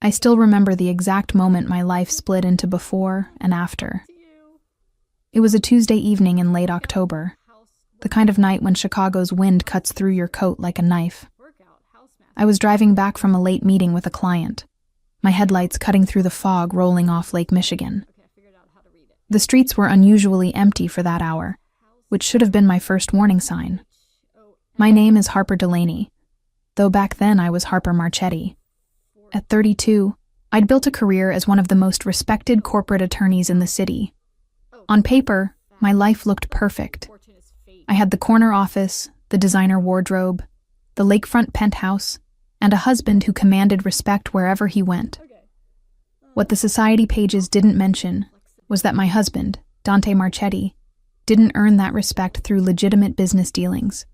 I still remember the exact moment my life split into before and after. It was a Tuesday evening in late October, the kind of night when Chicago's wind cuts through your coat like a knife. I was driving back from a late meeting with a client, my headlights cutting through the fog rolling off Lake Michigan. The streets were unusually empty for that hour, which should have been my first warning sign. My name is Harper Delaney, though back then I was Harper Marchetti. At 32, I'd built a career as one of the most respected corporate attorneys in the city. On paper, my life looked perfect. I had the corner office, the designer wardrobe, the lakefront penthouse, and a husband who commanded respect wherever he went. What the society pages didn't mention was that my husband, Dante Marchetti, didn't earn that respect through legitimate business dealings.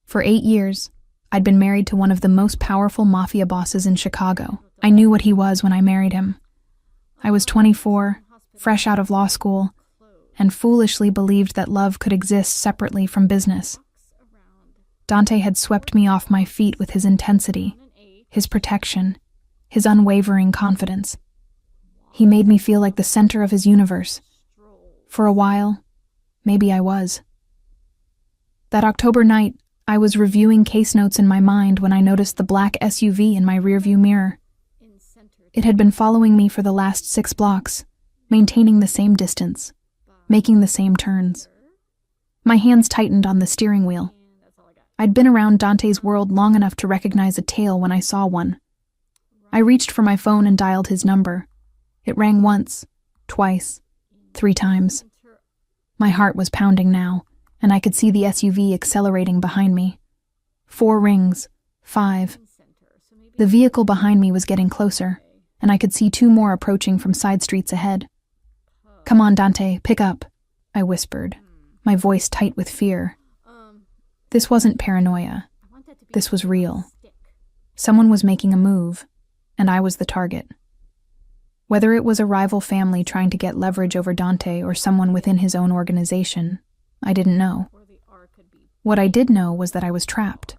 For 8 years, I'd been married to one of the most powerful mafia bosses in Chicago. I knew what he was when I married him. I was 24, fresh out of law school, and foolishly believed that love could exist separately from business. Dante had swept me off my feet with his intensity, his protection, his unwavering confidence. He made me feel like the center of his universe. For a while, maybe I was. That October night, I was reviewing case notes in my mind when I noticed the black SUV in my rearview mirror. It had been following me for the last 6 blocks, maintaining the same distance, making the same turns. My hands tightened on the steering wheel. I'd been around Dante's world long enough to recognize a tail when I saw one. I reached for my phone and dialed his number. It rang once, twice, 3 times. My heart was pounding now, and I could see the SUV accelerating behind me. 4 rings, 5. The vehicle behind me was getting closer, and I could see 2 more approaching from side streets ahead. "Come on, Dante, pick up," I whispered, my voice tight with fear. This wasn't paranoia. This was real. Someone was making a move, and I was the target. Whether it was a rival family trying to get leverage over Dante or someone within his own organization, I didn't know. What I did know was that I was trapped.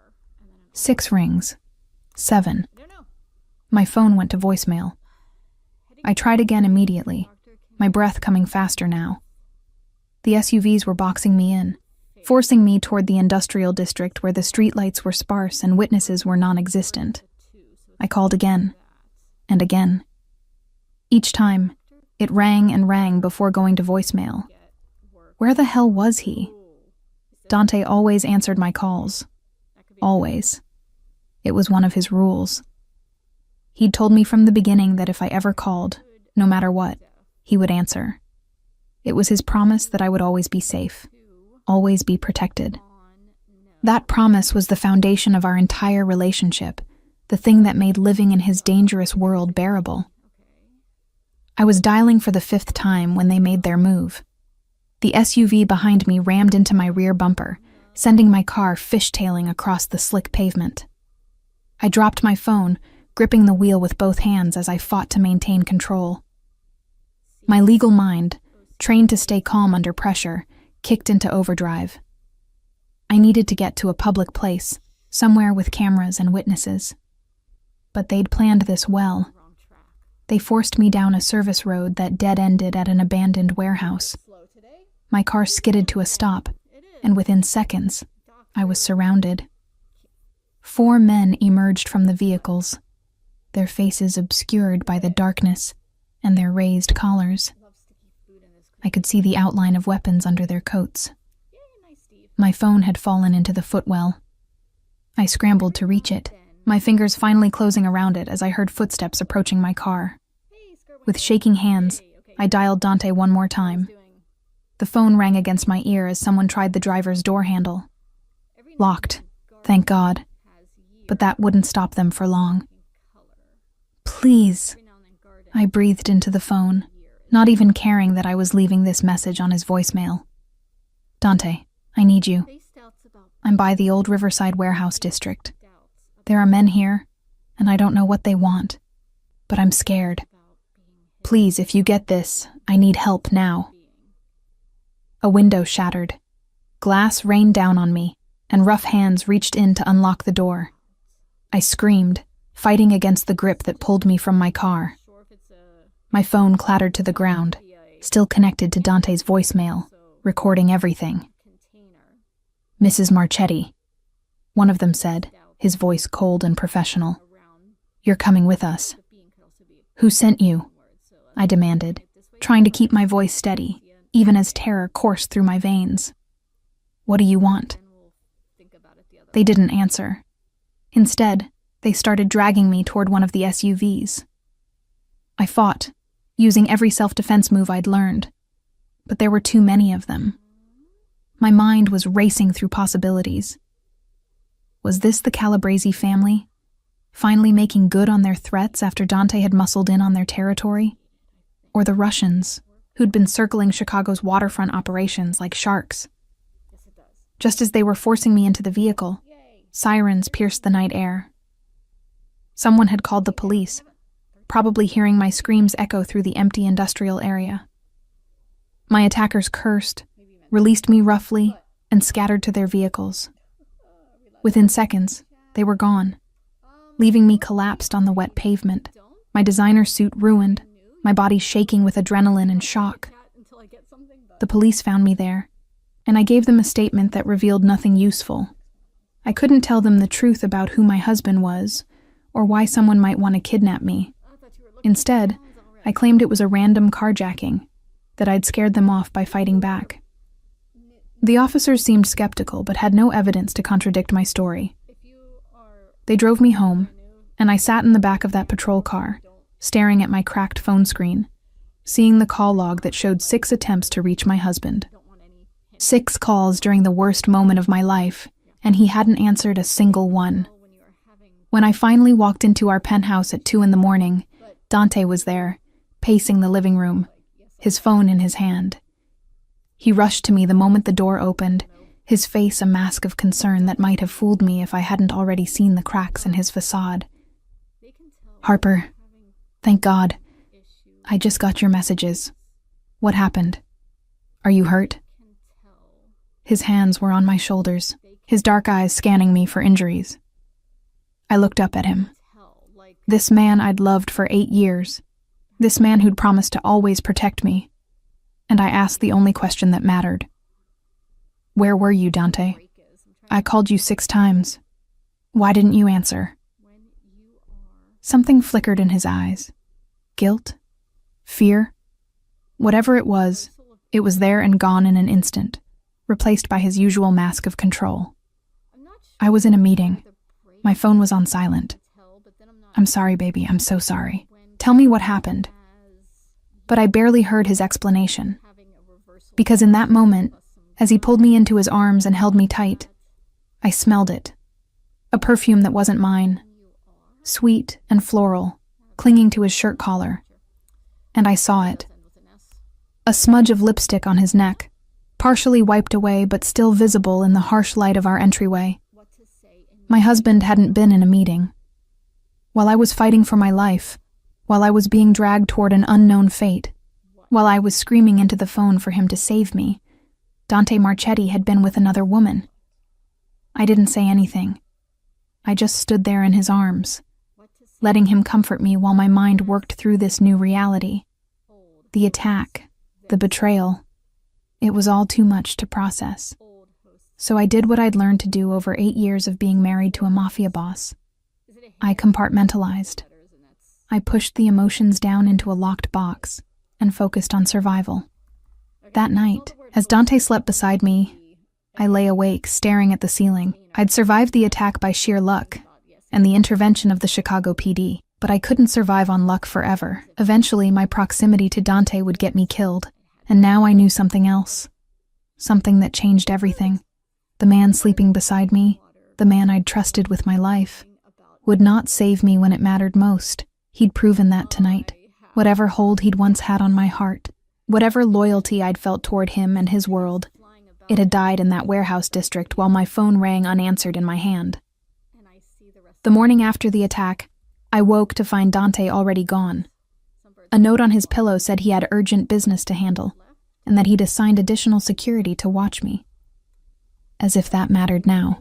6 rings. 7. My phone went to voicemail. I tried again immediately, my breath coming faster now. The SUVs were boxing me in, forcing me toward the industrial district where the streetlights were sparse and witnesses were non-existent. I called again, and again. Each time, it rang and rang before going to voicemail. Where the hell was he? Dante always answered my calls. Always. It was one of his rules. He'd told me from the beginning that if I ever called, no matter what, he would answer. It was his promise that I would always be safe, always be protected. That promise was the foundation of our entire relationship, the thing that made living in his dangerous world bearable. I was dialing for the 5th time when they made their move. The SUV behind me rammed into my rear bumper, sending my car fishtailing across the slick pavement. I dropped my phone, gripping the wheel with both hands as I fought to maintain control. My legal mind, trained to stay calm under pressure, kicked into overdrive. I needed to get to a public place, somewhere with cameras and witnesses. But they'd planned this well. They forced me down a service road that dead-ended at an abandoned warehouse. My car skidded to a stop, and within seconds, I was surrounded. 4 men emerged from the vehicles, their faces obscured by the darkness and their raised collars. I could see the outline of weapons under their coats. My phone had fallen into the footwell. I scrambled to reach it, my fingers finally closing around it as I heard footsteps approaching my car. With shaking hands, I dialed Dante one more time. The phone rang against my ear as someone tried the driver's door handle. Locked, thank God. But that wouldn't stop them for long. "Please," I breathed into the phone, not even caring that I was leaving this message on his voicemail. "Dante, I need you. I'm by the old Riverside warehouse district. There are men here, and I don't know what they want, but I'm scared. Please, if you get this, I need help now." A window shattered. Glass rained down on me, and rough hands reached in to unlock the door. I screamed, fighting against the grip that pulled me from my car. My phone clattered to the ground, still connected to Dante's voicemail, recording everything. "Mrs. Marchetti," one of them said, his voice cold and professional. "You're coming with us." "Who sent you?" I demanded, trying to keep my voice steady, even as terror coursed through my veins. "What do you want?" They didn't answer. Instead, they started dragging me toward one of the SUVs. I fought, using every self-defense move I'd learned, but there were too many of them. My mind was racing through possibilities. Was this the Calabrese family, finally making good on their threats after Dante had muscled in on their territory? Or the Russians, who'd been circling Chicago's waterfront operations like sharks? Just as they were forcing me into the vehicle, sirens pierced the night air. Someone had called the police, probably hearing my screams echo through the empty industrial area. My attackers cursed, released me roughly, and scattered to their vehicles. Within seconds, they were gone, leaving me collapsed on the wet pavement, my designer suit ruined, my body shaking with adrenaline and shock. The police found me there, and I gave them a statement that revealed nothing useful. I couldn't tell them the truth about who my husband was, or why someone might want to kidnap me. Instead, I claimed it was a random carjacking, that I'd scared them off by fighting back. The officers seemed skeptical but had no evidence to contradict my story. They drove me home, and I sat in the back of that patrol car, staring at my cracked phone screen, seeing the call log that showed 6 attempts to reach my husband. 6 calls during the worst moment of my life, and he hadn't answered a single one. When I finally walked into our penthouse at 2 a.m, Dante was there, pacing the living room, his phone in his hand. He rushed to me the moment the door opened, his face a mask of concern that might have fooled me if I hadn't already seen the cracks in his facade. "Harper, thank God. I just got your messages. What happened? Are you hurt?" His hands were on my shoulders, his dark eyes scanning me for injuries. I looked up at him. This man I'd loved for 8 years. This man who'd promised to always protect me. And I asked the only question that mattered. "Where were you, Dante? I called you 6 times. Why didn't you answer?" Something flickered in his eyes. Guilt? Fear? Whatever it was there and gone in an instant, replaced by his usual mask of control. I was in a meeting. My phone was on silent. "I'm sorry, baby, I'm so sorry. Tell me what happened." But I barely heard his explanation. Because in that moment, as he pulled me into his arms and held me tight, I smelled it. A perfume that wasn't mine. Sweet and floral, clinging to his shirt collar. And I saw it. A smudge of lipstick on his neck, partially wiped away but still visible in the harsh light of our entryway. My husband hadn't been in a meeting. While I was fighting for my life, while I was being dragged toward an unknown fate, while I was screaming into the phone for him to save me, Dante Marchetti had been with another woman. I didn't say anything. I just stood there in his arms, letting him comfort me while my mind worked through this new reality. The attack, the betrayal, it was all too much to process. So I did what I'd learned to do over 8 years of being married to a mafia boss. I compartmentalized. I pushed the emotions down into a locked box and focused on survival. That night, as Dante slept beside me, I lay awake, staring at the ceiling. I'd survived the attack by sheer luck and the intervention of the Chicago PD, but I couldn't survive on luck forever. Eventually, my proximity to Dante would get me killed, and now I knew something else. Something that changed everything. The man sleeping beside me, the man I'd trusted with my life, would not save me when it mattered most. He'd proven that tonight. Whatever hold he'd once had on my heart, whatever loyalty I'd felt toward him and his world, it had died in that warehouse district while my phone rang unanswered in my hand. The morning after the attack, I woke to find Dante already gone. A note on his pillow said he had urgent business to handle, and that he'd assigned additional security to watch me. As if that mattered now.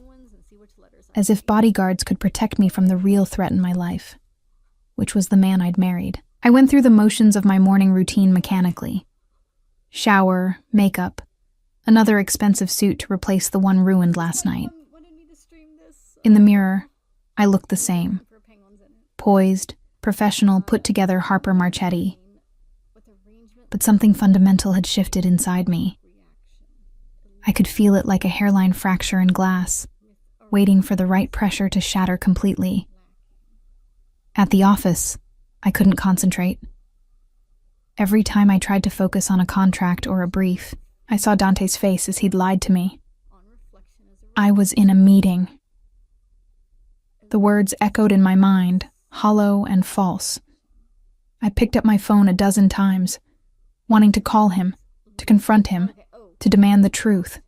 as if bodyguards could protect me from the real threat in my life, which was the man I'd married. I went through the motions of my morning routine mechanically. Shower, makeup, another expensive suit to replace the one ruined last night. In the mirror, I looked the same. Poised, professional, put-together Harper Marchetti. But something fundamental had shifted inside me. I could feel it like a hairline fracture in glass, waiting for the right pressure to shatter completely. At the office, I couldn't concentrate. Every time I tried to focus on a contract or a brief, I saw Dante's face as he'd lied to me. I was in a meeting. The words echoed in my mind, hollow and false. I picked up my phone a dozen times, wanting to call him, to confront him, to demand the truth.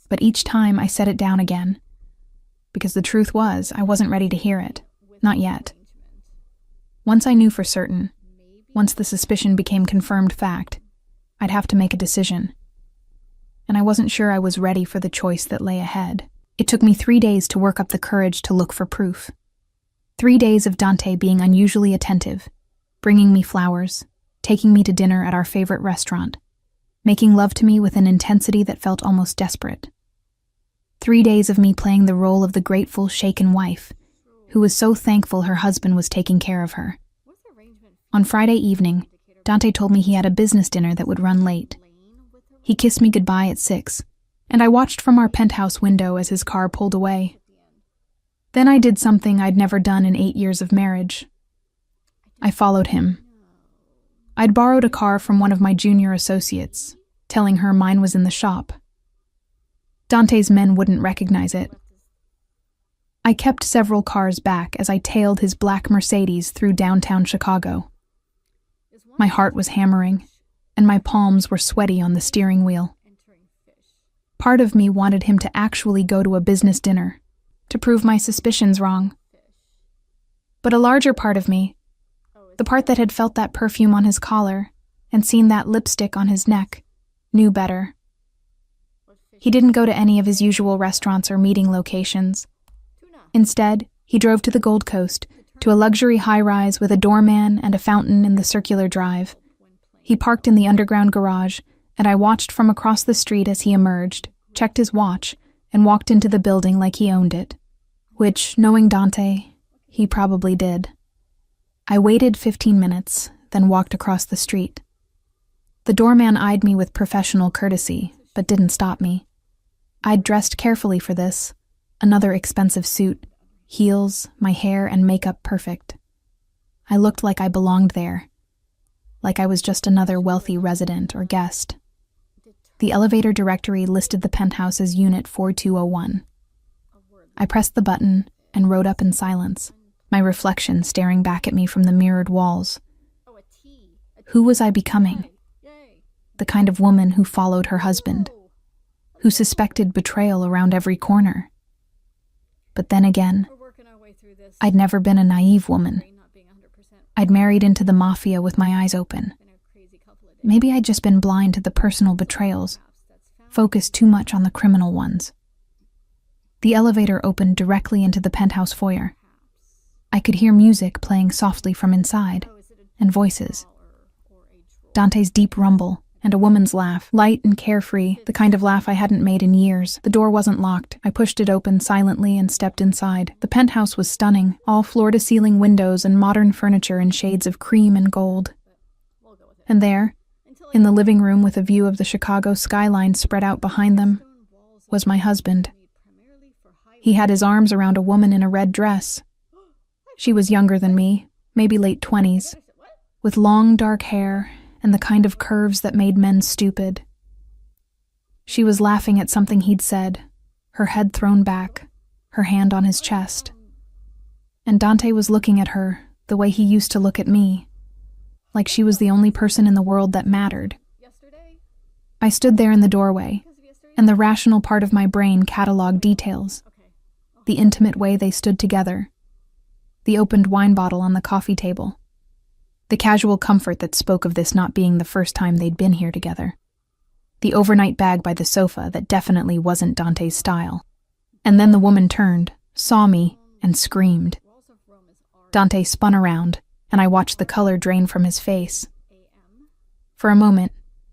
But each time I set it down again, because the truth was I wasn't ready to hear it. Not yet. Once I knew for certain, once the suspicion became confirmed fact, I'd have to make a decision. And I wasn't sure I was ready for the choice that lay ahead. It took me 3 days to work up the courage to look for proof. 3 days of Dante being unusually attentive, bringing me flowers, taking me to dinner at our favorite restaurant, making love to me with an intensity that felt almost desperate. 3 days of me playing the role of the grateful, shaken wife, who was so thankful her husband was taking care of her. On Friday evening, Dante told me he had a business dinner that would run late. He kissed me goodbye at 6, and I watched from our penthouse window as his car pulled away. Then I did something I'd never done in 8 years of marriage. I followed him. I'd borrowed a car from one of my junior associates, telling her mine was in the shop. Dante's men wouldn't recognize it. I kept several cars back as I tailed his black Mercedes through downtown Chicago. My heart was hammering, and my palms were sweaty on the steering wheel. Part of me wanted him to actually go to a business dinner, to prove my suspicions wrong. But a larger part of me, the part that had felt that perfume on his collar and seen that lipstick on his neck, knew better. He didn't go to any of his usual restaurants or meeting locations. Instead, he drove to the Gold Coast, to a luxury high-rise with a doorman and a fountain in the circular drive. He parked in the underground garage, and I watched from across the street as he emerged, checked his watch, and walked into the building like he owned it. Which, knowing Dante, he probably did. I waited 15 minutes, then walked across the street. The doorman eyed me with professional courtesy, but didn't stop me. I'd dressed carefully for this. Another expensive suit, heels, my hair and makeup perfect. I looked like I belonged there, like I was just another wealthy resident or guest. The elevator directory listed the penthouse as Unit 4201. I pressed the button and rode up in silence, my reflection staring back at me from the mirrored walls. Who was I becoming? The kind of woman who followed her husband, who suspected betrayal around every corner. But then again, I'd never been a naive woman. I'd married into the mafia with my eyes open. Maybe I'd just been blind to the personal betrayals, focused too much on the criminal ones. The elevator opened directly into the penthouse foyer. I could hear music playing softly from inside, and voices. Dante's deep rumble, and a woman's laugh, light and carefree, the kind of laugh I hadn't made in years. The door wasn't locked. I pushed it open silently and stepped inside. The penthouse was stunning, all floor-to-ceiling windows and modern furniture in shades of cream and gold. And there, in the living room with a view of the Chicago skyline spread out behind them, was my husband. He had his arms around a woman in a red dress. She was younger than me, maybe late 20s, with long dark hair and the kind of curves that made men stupid. She was laughing at something he'd said, her head thrown back, her hand on his chest. And Dante was looking at her the way he used to look at me, like she was the only person in the world that mattered. I stood there in the doorway, and the rational part of my brain cataloged details. The intimate way they stood together, the opened wine bottle on the coffee table, the casual comfort that spoke of this not being the first time they'd been here together, the overnight bag by the sofa that definitely wasn't Dante's style. And then the woman turned, saw me, and screamed. Dante spun around, and I watched the color drain from his face. For a moment,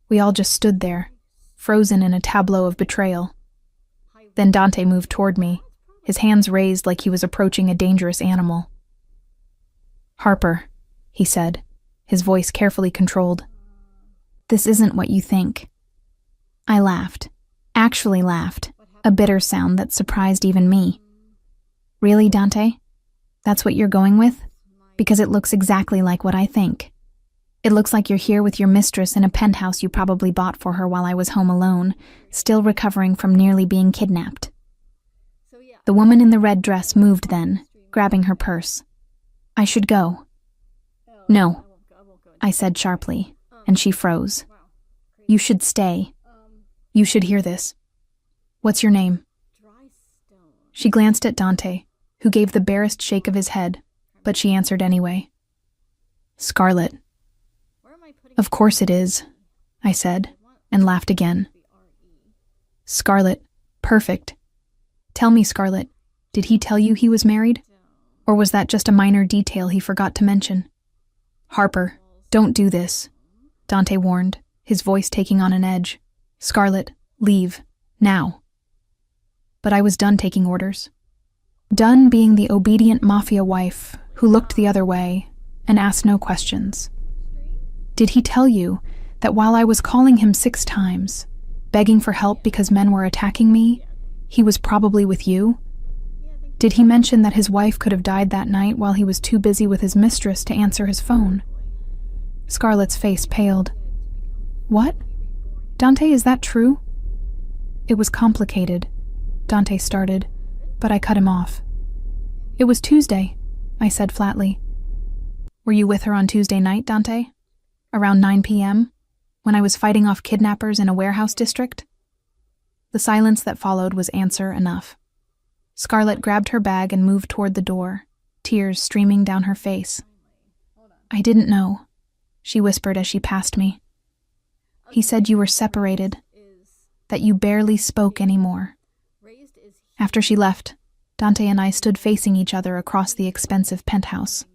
we all just stood there, frozen in a tableau of betrayal. Then Dante moved toward me, his hands raised like he was approaching a dangerous animal. "Harper," he said, his voice carefully controlled. "This isn't what you think." I laughed, actually laughed, a bitter sound that surprised even me. "Really, Dante? That's what you're going with? Because it looks exactly like what I think. It looks like you're here with your mistress in a penthouse you probably bought for her while I was home alone, still recovering from nearly being kidnapped." The woman in the red dress moved then, grabbing her purse. "I should go." "No," I said sharply, and she froze. "You should stay. You should hear this. What's your name?" She glanced at Dante, who gave the barest shake of his head, but she answered anyway. "Scarlet." "Of course it is," I said, and laughed again. "Scarlet, perfect. Tell me, Scarlet, did he tell you he was married? Or was that just a minor detail he forgot to mention?" "Harper, don't do this," Dante warned, his voice taking on an edge. "Scarlet, leave, now." But I was done taking orders. Done being the obedient mafia wife who looked the other way and asked no questions. "Did he tell you that while I was calling him 6 times, begging for help because men were attacking me, he was probably with you? Did he mention that his wife could have died that night while he was too busy with his mistress to answer his phone?" Scarlett's face paled. "What? Dante, is that true?" "It was complicated," Dante started, but I cut him off. "It was Tuesday," I said flatly. "Were you with her on Tuesday night, Dante? Around 9 p.m., when I was fighting off kidnappers in a warehouse district?" The silence that followed was answer enough. Scarlett grabbed her bag and moved toward the door, tears streaming down her face. "I didn't know," she whispered as she passed me. "He said you were separated, that you barely spoke anymore." After she left, Dante and I stood facing each other across the expensive penthouse.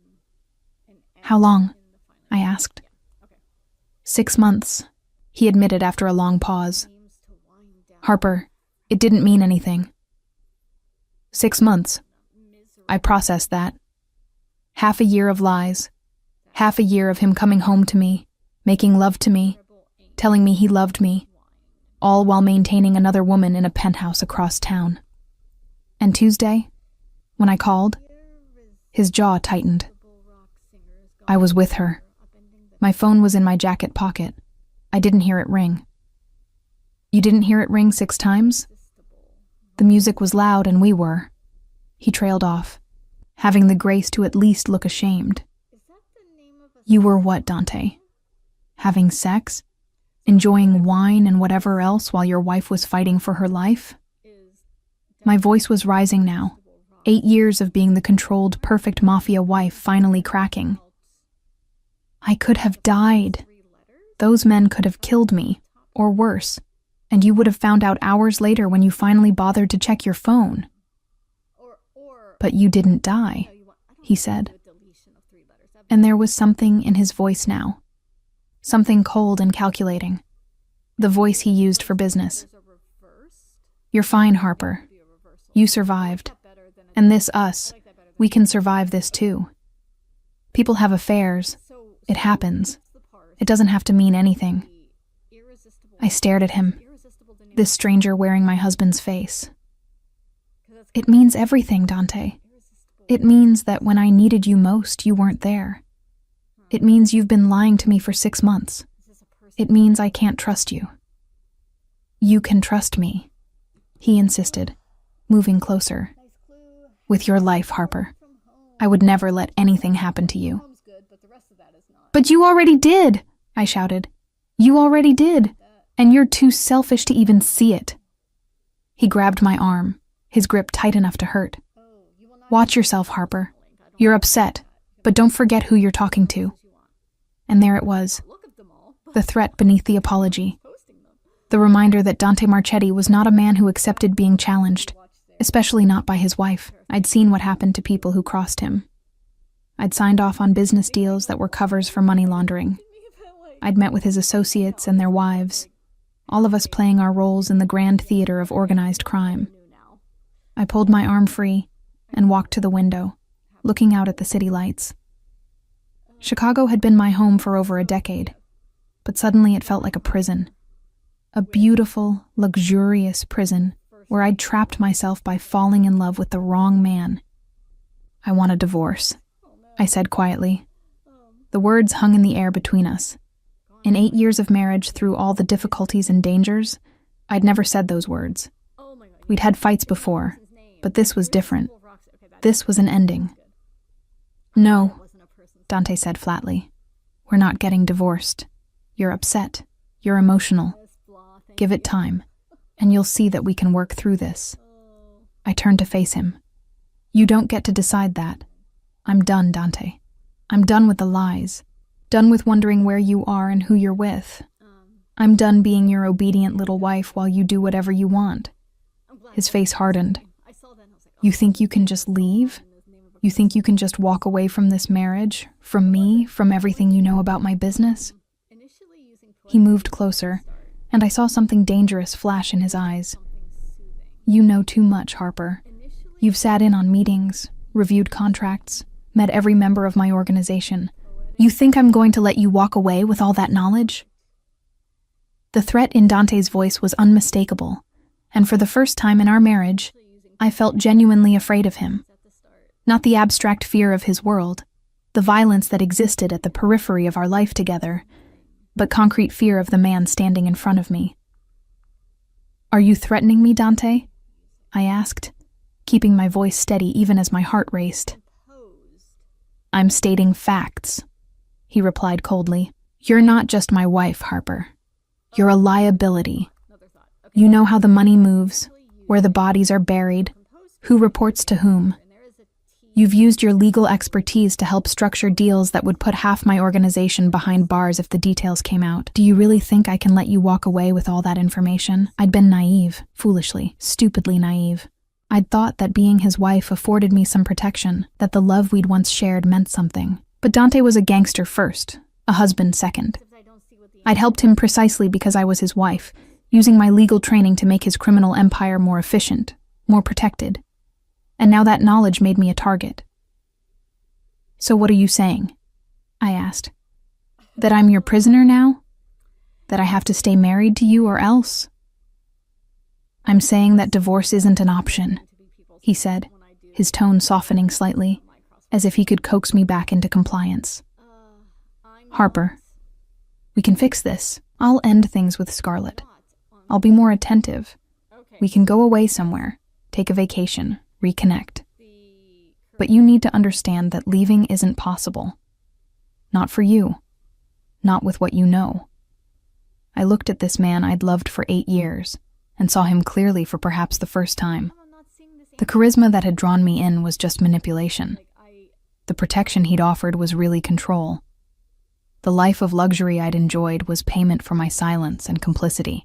"How long?" I asked. 6 months, he admitted after a long pause. "Harper, it didn't mean anything." 6 months. I processed that. Half a year of lies. Half a year of him coming home to me, making love to me, telling me he loved me, all while maintaining another woman in a penthouse across town. And Tuesday, when I called, his jaw tightened. I was with her. My phone was in my jacket pocket. I didn't hear it ring. "You didn't hear it ring 6 times? The music was loud and we were." He trailed off, having the grace to at least look ashamed. "You were what, Dante? Having sex? Enjoying wine and whatever else while your wife was fighting for her life?" My voice was rising now, 8 years of being the controlled, perfect mafia wife finally cracking. "I could have died. Those men could have killed me, or worse, and you would have found out hours later when you finally bothered to check your phone." "But you didn't die," he said. And there was something in his voice now, something cold and calculating, the voice he used for business. "You're fine, Harper. You survived. And this us, we can survive this too. People have affairs. It happens. It doesn't have to mean anything." I stared at him, this stranger wearing my husband's face. "It means everything, Dante. It means that when I needed you most, you weren't there. It means you've been lying to me for 6 months. It means I can't trust you." "You can trust me," he insisted, moving closer. "With your life, Harper. I would never let anything happen to you." "But you already did," I shouted. "You already did, and you're too selfish to even see it." He grabbed my arm, his grip tight enough to hurt. "Watch yourself, Harper. You're upset, but don't forget who you're talking to." And there it was, the threat beneath the apology, the reminder that Dante Marchetti was not a man who accepted being challenged, especially not by his wife. I'd seen what happened to people who crossed him. I'd signed off on business deals that were covers for money laundering. I'd met with his associates and their wives, all of us playing our roles in the grand theater of organized crime. I pulled my arm free and walked to the window, looking out at the city lights. Chicago had been my home for over a decade, but suddenly it felt like a prison. A beautiful, luxurious prison where I'd trapped myself by falling in love with the wrong man. "I want a divorce," I said quietly. The words hung in the air between us. In 8 years of marriage, through all the difficulties and dangers, I'd never said those words. We'd had fights before, but this was different. This was an ending. "No," Dante said flatly. "We're not getting divorced. You're upset. You're emotional. Give it time, and you'll see that we can work through this." I turned to face him. "You don't get to decide that. I'm done, Dante. I'm done with the lies. Done with wondering where you are and who you're with. I'm done being your obedient little wife while you do whatever you want." His face hardened. "You think you can just leave? You think you can just walk away from this marriage, from me, from everything you know about my business?" He moved closer, and I saw something dangerous flash in his eyes. "You know too much, Harper. You've sat in on meetings, reviewed contracts, met every member of my organization. You think I'm going to let you walk away with all that knowledge?" The threat in Dante's voice was unmistakable, and for the first time in our marriage, I felt genuinely afraid of him. Not the abstract fear of his world, the violence that existed at the periphery of our life together, but concrete fear of the man standing in front of me. "Are you threatening me, Dante?" I asked, keeping my voice steady even as my heart raced. "I'm stating facts," he replied coldly. "You're not just my wife, Harper. You're a liability. You know how the money moves, where the bodies are buried, who reports to whom. You've used your legal expertise to help structure deals that would put half my organization behind bars if the details came out. Do you really think I can let you walk away with all that information?" I'd been naive, foolishly, stupidly naive. I'd thought that being his wife afforded me some protection, that the love we'd once shared meant something. But Dante was a gangster first, a husband second. I'd helped him precisely because I was his wife, using my legal training to make his criminal empire more efficient, more protected. And now that knowledge made me a target. "So what are you saying?" I asked. "That I'm your prisoner now? That I have to stay married to you or else?" "I'm saying that divorce isn't an option," he said, his tone softening slightly, as if he could coax me back into compliance. "Harper, we can fix this. I'll end things with Scarlett. I'll be more attentive. We can go away somewhere, take a vacation, reconnect. But you need to understand that leaving isn't possible. Not for you. Not with what you know." I looked at this man I'd loved for 8 years and saw him clearly for perhaps the first time. The charisma that had drawn me in was just manipulation. The protection he'd offered was really control. The life of luxury I'd enjoyed was payment for my silence and complicity.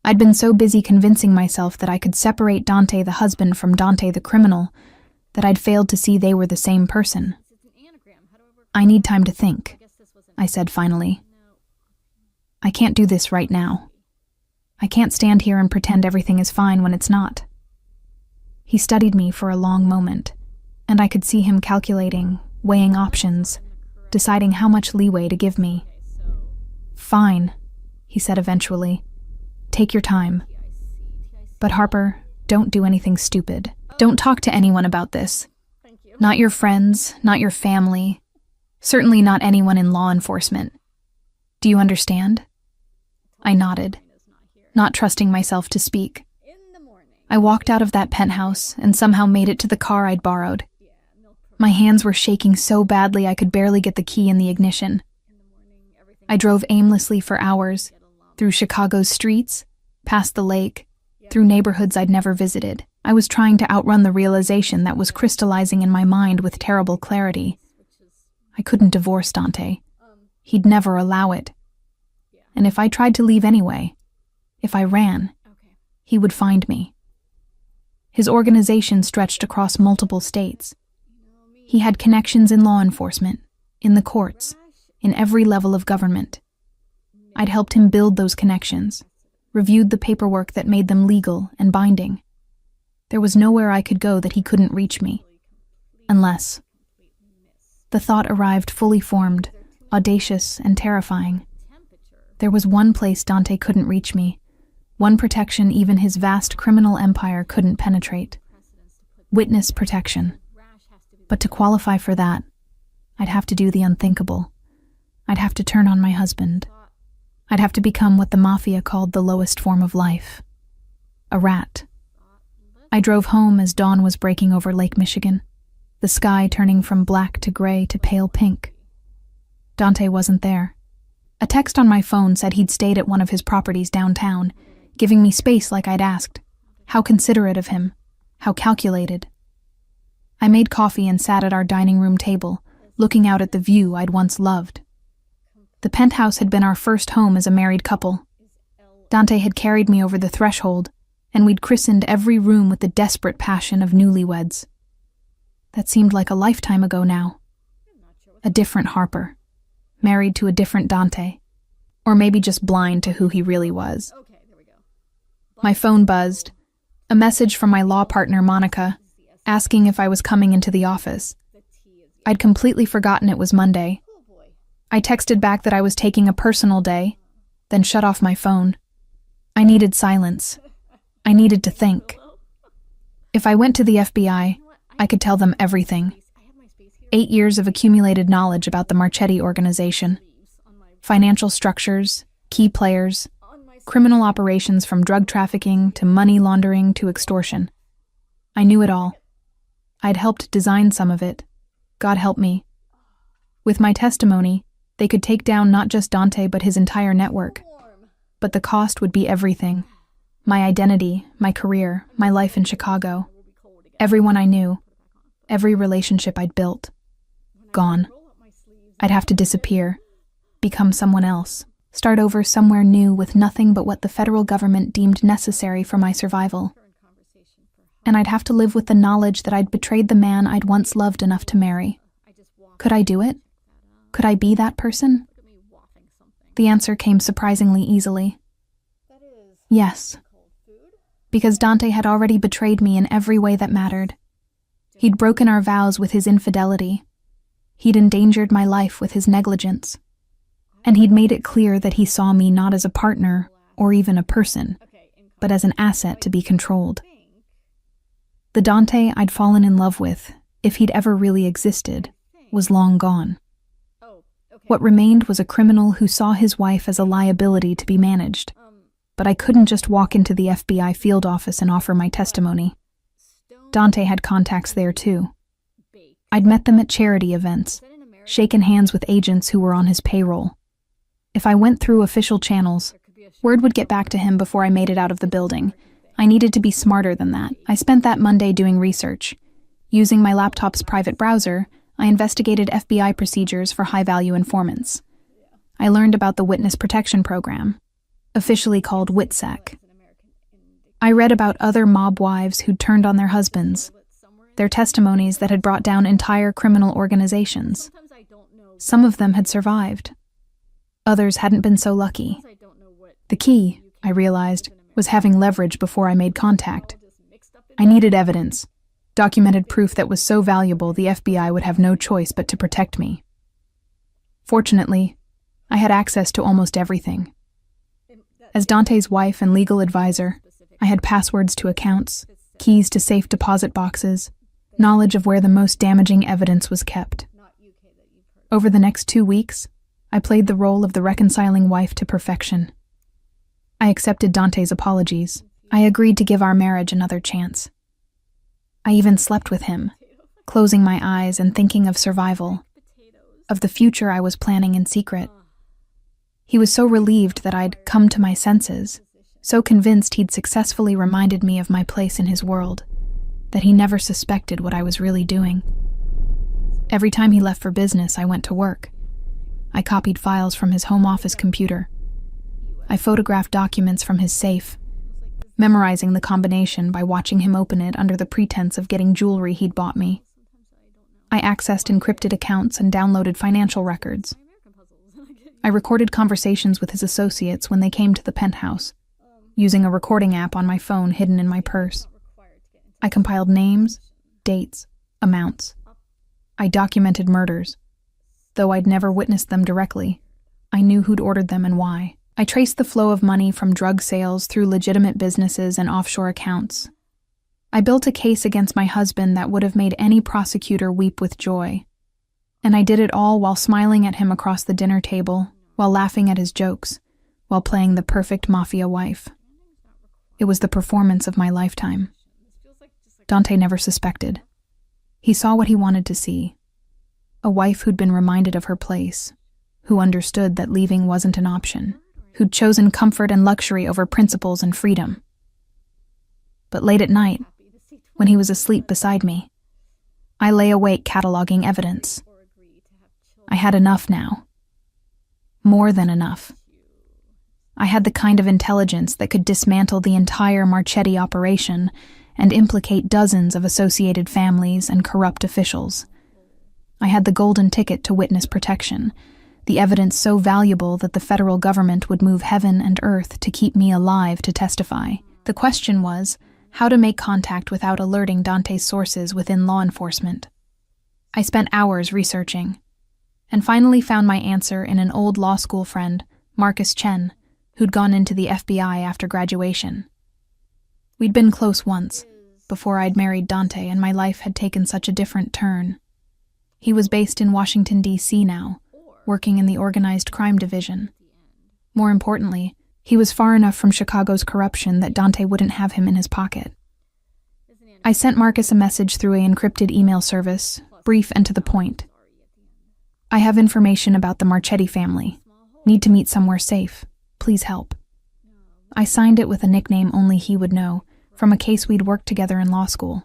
I'd been so busy convincing myself that I could separate Dante the husband from Dante the criminal that I'd failed to see they were the same person. "I need time to think," I said finally. "I can't do this right now. I can't stand here and pretend everything is fine when it's not." He studied me for a long moment, and I could see him calculating, weighing options, deciding how much leeway to give me. "Fine," he said eventually. "Take your time. But Harper, don't do anything stupid. Don't talk to anyone about this. Not your friends, not your family, certainly not anyone in law enforcement. Do you understand?" I nodded, not trusting myself to speak. I walked out of that penthouse and somehow made it to the car I'd borrowed. My hands were shaking so badly I could barely get the key in the ignition. I drove aimlessly for hours, through Chicago's streets, past the lake, through neighborhoods I'd never visited. I was trying to outrun the realization that was crystallizing in my mind with terrible clarity. I couldn't divorce Dante. He'd never allow it. And if I tried to leave anyway, if I ran, he would find me. His organization stretched across multiple states. He had connections in law enforcement, in the courts, in every level of government. I'd helped him build those connections, reviewed the paperwork that made them legal and binding. There was nowhere I could go that he couldn't reach me. Unless. The thought arrived fully formed, audacious and terrifying. There was one place Dante couldn't reach me, one protection even his vast criminal empire couldn't penetrate. Witness protection. But to qualify for that, I'd have to do the unthinkable. I'd have to turn on my husband. I'd have to become what the Mafia called the lowest form of life. A rat. I drove home as dawn was breaking over Lake Michigan, the sky turning from black to gray to pale pink. Dante wasn't there. A text on my phone said he'd stayed at one of his properties downtown, giving me space like I'd asked. How considerate of him. How calculated. I made coffee and sat at our dining room table, looking out at the view I'd once loved. The penthouse had been our first home as a married couple. Dante had carried me over the threshold, and we'd christened every room with the desperate passion of newlyweds. That seemed like a lifetime ago now. A different Harper. Married to a different Dante. Or maybe just blind to who he really was. My phone buzzed. A message from my law partner, Monica, asking if I was coming into the office. I'd completely forgotten it was Monday. I texted back that I was taking a personal day, then shut off my phone. I needed silence. I needed to think. If I went to the FBI, I could tell them everything. 8 years of accumulated knowledge about the Marchetti organization. Financial structures, key players, criminal operations from drug trafficking to money laundering to extortion. I knew it all. I'd helped design some of it. God help me. With my testimony, they could take down not just Dante but his entire network. But the cost would be everything. My identity, my career, my life in Chicago. Everyone I knew. Every relationship I'd built. Gone. I'd have to disappear. Become someone else. Start over somewhere new with nothing but what the federal government deemed necessary for my survival. And I'd have to live with the knowledge that I'd betrayed the man I'd once loved enough to marry. Could I do it? Could I be that person? The answer came surprisingly easily. Yes. Because Dante had already betrayed me in every way that mattered. He'd broken our vows with his infidelity. He'd endangered my life with his negligence. And he'd made it clear that he saw me not as a partner or even a person, but as an asset to be controlled. The Dante I'd fallen in love with, if he'd ever really existed, was long gone. What remained was a criminal who saw his wife as a liability to be managed. But I couldn't just walk into the FBI field office and offer my testimony. Dante had contacts there too. I'd met them at charity events, shaken hands with agents who were on his payroll. If I went through official channels, word would get back to him before I made it out of the building. I needed to be smarter than that. I spent that Monday doing research. Using my laptop's private browser, I investigated FBI procedures for high-value informants. I learned about the Witness Protection Program, officially called WITSEC. I read about other mob wives who'd turned on their husbands, their testimonies that had brought down entire criminal organizations. Some of them had survived. Others hadn't been so lucky. The key, I realized, was having leverage before I made contact. I needed evidence, documented proof that was so valuable the FBI would have no choice but to protect me. Fortunately, I had access to almost everything. As Dante's wife and legal advisor, I had passwords to accounts, keys to safe deposit boxes, knowledge of where the most damaging evidence was kept. Over the next 2 weeks, I played the role of the reconciling wife to perfection. I accepted Dante's apologies. I agreed to give our marriage another chance. I even slept with him, closing my eyes and thinking of survival, of the future I was planning in secret. He was so relieved that I'd come to my senses, so convinced he'd successfully reminded me of my place in his world, that he never suspected what I was really doing. Every time he left for business, I went to work. I copied files from his home office computer. I photographed documents from his safe, memorizing the combination by watching him open it under the pretense of getting jewelry he'd bought me. I accessed encrypted accounts and downloaded financial records. I recorded conversations with his associates when they came to the penthouse, using a recording app on my phone hidden in my purse. I compiled names, dates, amounts. I documented murders. Though I'd never witnessed them directly, I knew who'd ordered them and why. I traced the flow of money from drug sales through legitimate businesses and offshore accounts. I built a case against my husband that would have made any prosecutor weep with joy. And I did it all while smiling at him across the dinner table, while laughing at his jokes, while playing the perfect mafia wife. It was the performance of my lifetime. Dante never suspected. He saw what he wanted to see. A wife who'd been reminded of her place, who understood that leaving wasn't an option, who'd chosen comfort and luxury over principles and freedom. But late at night, when he was asleep beside me, I lay awake cataloging evidence. I had enough now. More than enough. I had the kind of intelligence that could dismantle the entire Marchetti operation and implicate dozens of associated families and corrupt officials. I had the golden ticket to witness protection, the evidence so valuable that the federal government would move heaven and earth to keep me alive to testify. The question was, how to make contact without alerting Dante's sources within law enforcement. I spent hours researching, and finally found my answer in an old law school friend, Marcus Chen, who'd gone into the FBI after graduation. We'd been close once, before I'd married Dante and my life had taken such a different turn. He was based in Washington, D.C. now, working in the organized crime division. More importantly, he was far enough from Chicago's corruption that Dante wouldn't have him in his pocket. I sent Marcus a message through an encrypted email service, brief and to the point. I have information about the Marchetti family. Need to meet somewhere safe. Please help. I signed it with a nickname only he would know, from a case we'd worked together in law school.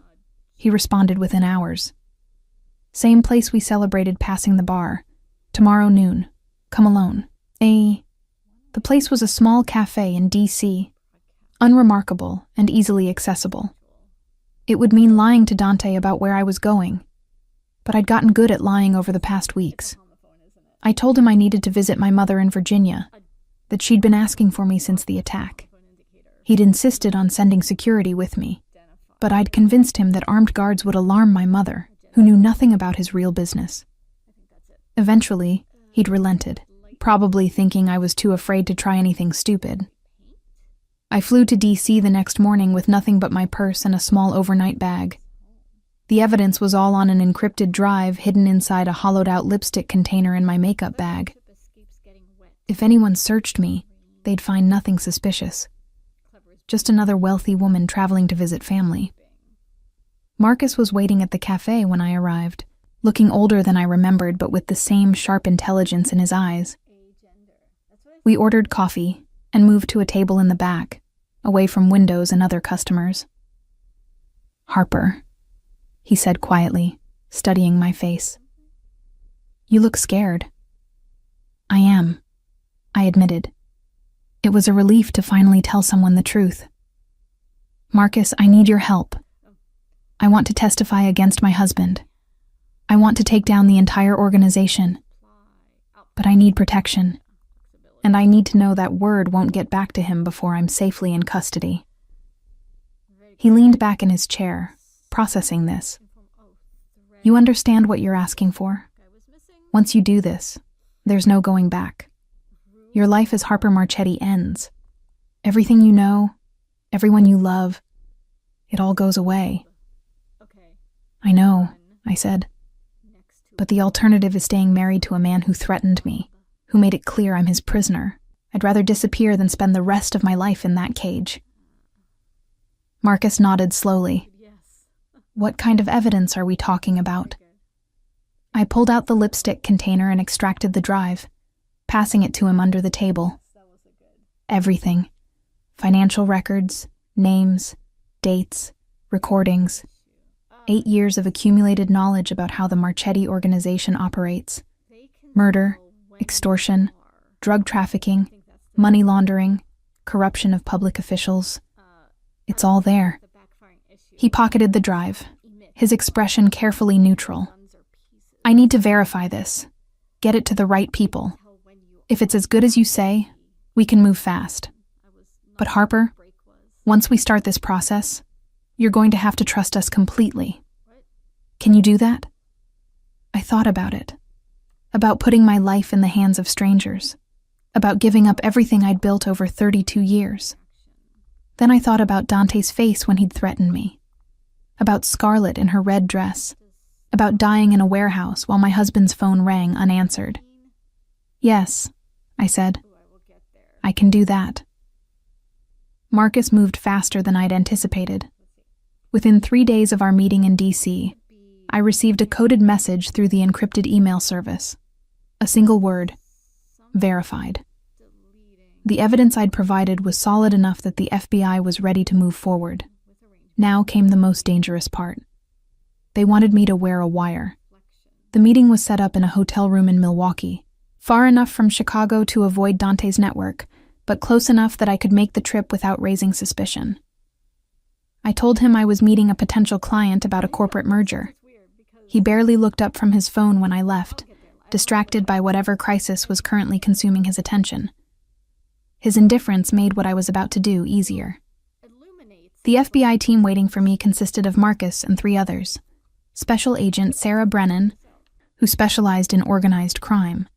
He responded within hours. Same place we celebrated passing the bar. Tomorrow noon. Come alone. The place was a small cafe in D.C., unremarkable and easily accessible. It would mean lying to Dante about where I was going, but I'd gotten good at lying over the past weeks. I told him I needed to visit my mother in Virginia, that she'd been asking for me since the attack. He'd insisted on sending security with me, but I'd convinced him that armed guards would alarm my mother, who knew nothing about his real business. Eventually, he'd relented, probably thinking I was too afraid to try anything stupid. I flew to D.C. the next morning with nothing but my purse and a small overnight bag. The evidence was all on an encrypted drive hidden inside a hollowed-out lipstick container in my makeup bag. If anyone searched me, they'd find nothing suspicious. Just another wealthy woman traveling to visit family. Marcus was waiting at the cafe when I arrived, looking older than I remembered but with the same sharp intelligence in his eyes. We ordered coffee and moved to a table in the back, away from windows and other customers. "Harper," he said quietly, studying my face. "You look scared." "I am," I admitted. It was a relief to finally tell someone the truth. "Marcus, I need your help. I want to testify against my husband. I want to take down the entire organization. But I need protection. And I need to know that word won't get back to him before I'm safely in custody." He leaned back in his chair, processing this. "You understand what you're asking for? Once you do this, there's no going back. Your life as Harper Marchetti ends. Everything you know, everyone you love, it all goes away." "I know," I said. "But the alternative is staying married to a man who threatened me, who made it clear I'm his prisoner. I'd rather disappear than spend the rest of my life in that cage." Marcus nodded slowly. "What kind of evidence are we talking about?" I pulled out the lipstick container and extracted the drive, passing it to him under the table. Everything. Financial records, names, dates, recordings. 8 years of accumulated knowledge about how the Marchetti organization operates. Murder, extortion, drug trafficking, money laundering, corruption of public officials. It's all there. He pocketed the drive, his expression carefully neutral. I need to verify this. Get it to the right people. If it's as good as you say, we can move fast. But Harper, once we start this process, you're going to have to trust us completely. Can you do that? I thought about it. About putting my life in the hands of strangers. About giving up everything I'd built over 32 years. Then I thought about Dante's face when he'd threatened me. About Scarlett in her red dress. About dying in a warehouse while my husband's phone rang unanswered. Yes, I said. I can do that. Marcus moved faster than I'd anticipated. Within 3 days of our meeting in D.C., I received a coded message through the encrypted email service. A single word: verified. The evidence I'd provided was solid enough that the FBI was ready to move forward. Now came the most dangerous part. They wanted me to wear a wire. The meeting was set up in a hotel room in Milwaukee, far enough from Chicago to avoid Dante's network, but close enough that I could make the trip without raising suspicion. I told him I was meeting a potential client about a corporate merger. He barely looked up from his phone when I left, distracted by whatever crisis was currently consuming his attention. His indifference made what I was about to do easier. The FBI team waiting for me consisted of Marcus and 3 others. Special Agent Sarah Brennan, who specialized in organized crime.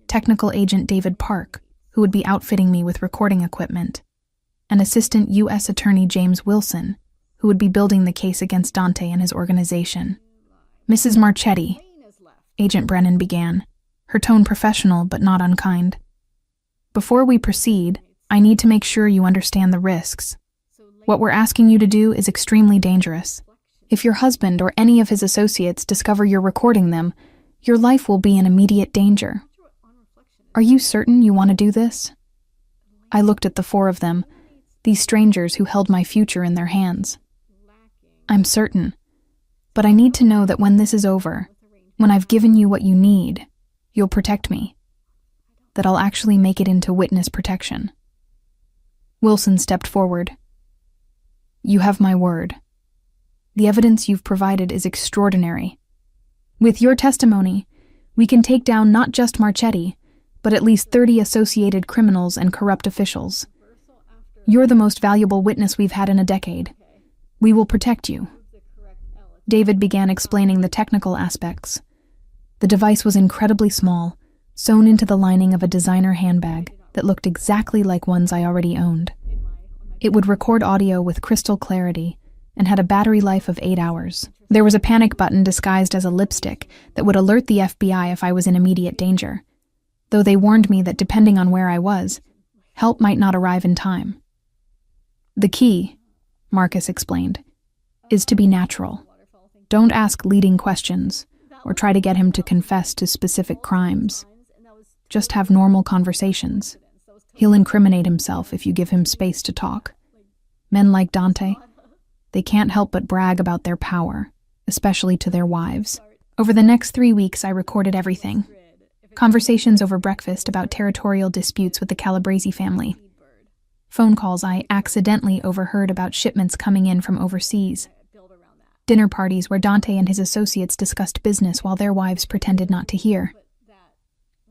Technical Agent David Park, who would be outfitting me with recording equipment. And Assistant U.S. Attorney James Wilson, who would be building the case against Dante and his organization. Mrs. Marchetti, Agent Brennan began, her tone professional but not unkind. Before we proceed, I need to make sure you understand the risks. What we're asking you to do is extremely dangerous. If your husband or any of his associates discover you're recording them, your life will be in immediate danger. Are you certain you want to do this? I looked at the 4 of them, these strangers who held my future in their hands. I'm certain, but I need to know that when this is over, when I've given you what you need, you'll protect me. That I'll actually make it into witness protection. Wilson stepped forward. You have my word. The evidence you've provided is extraordinary. With your testimony, we can take down not just Marchetti, but at least 30 associated criminals and corrupt officials. You're the most valuable witness we've had in a decade. We will protect you. David began explaining the technical aspects. The device was incredibly small, sewn into the lining of a designer handbag that looked exactly like ones I already owned. It would record audio with crystal clarity and had a battery life of 8 hours. There was a panic button disguised as a lipstick that would alert the FBI if I was in immediate danger, though they warned me that depending on where I was, help might not arrive in time. The key, Marcus explained, is to be natural. Don't ask leading questions or try to get him to confess to specific crimes. Just have normal conversations. He'll incriminate himself if you give him space to talk. Men like Dante, they can't help but brag about their power, especially to their wives. Over the next 3 weeks, I recorded everything. Conversations over breakfast about territorial disputes with the Calabrese family. Phone calls I accidentally overheard about shipments coming in from overseas. Dinner parties where Dante and his associates discussed business while their wives pretended not to hear.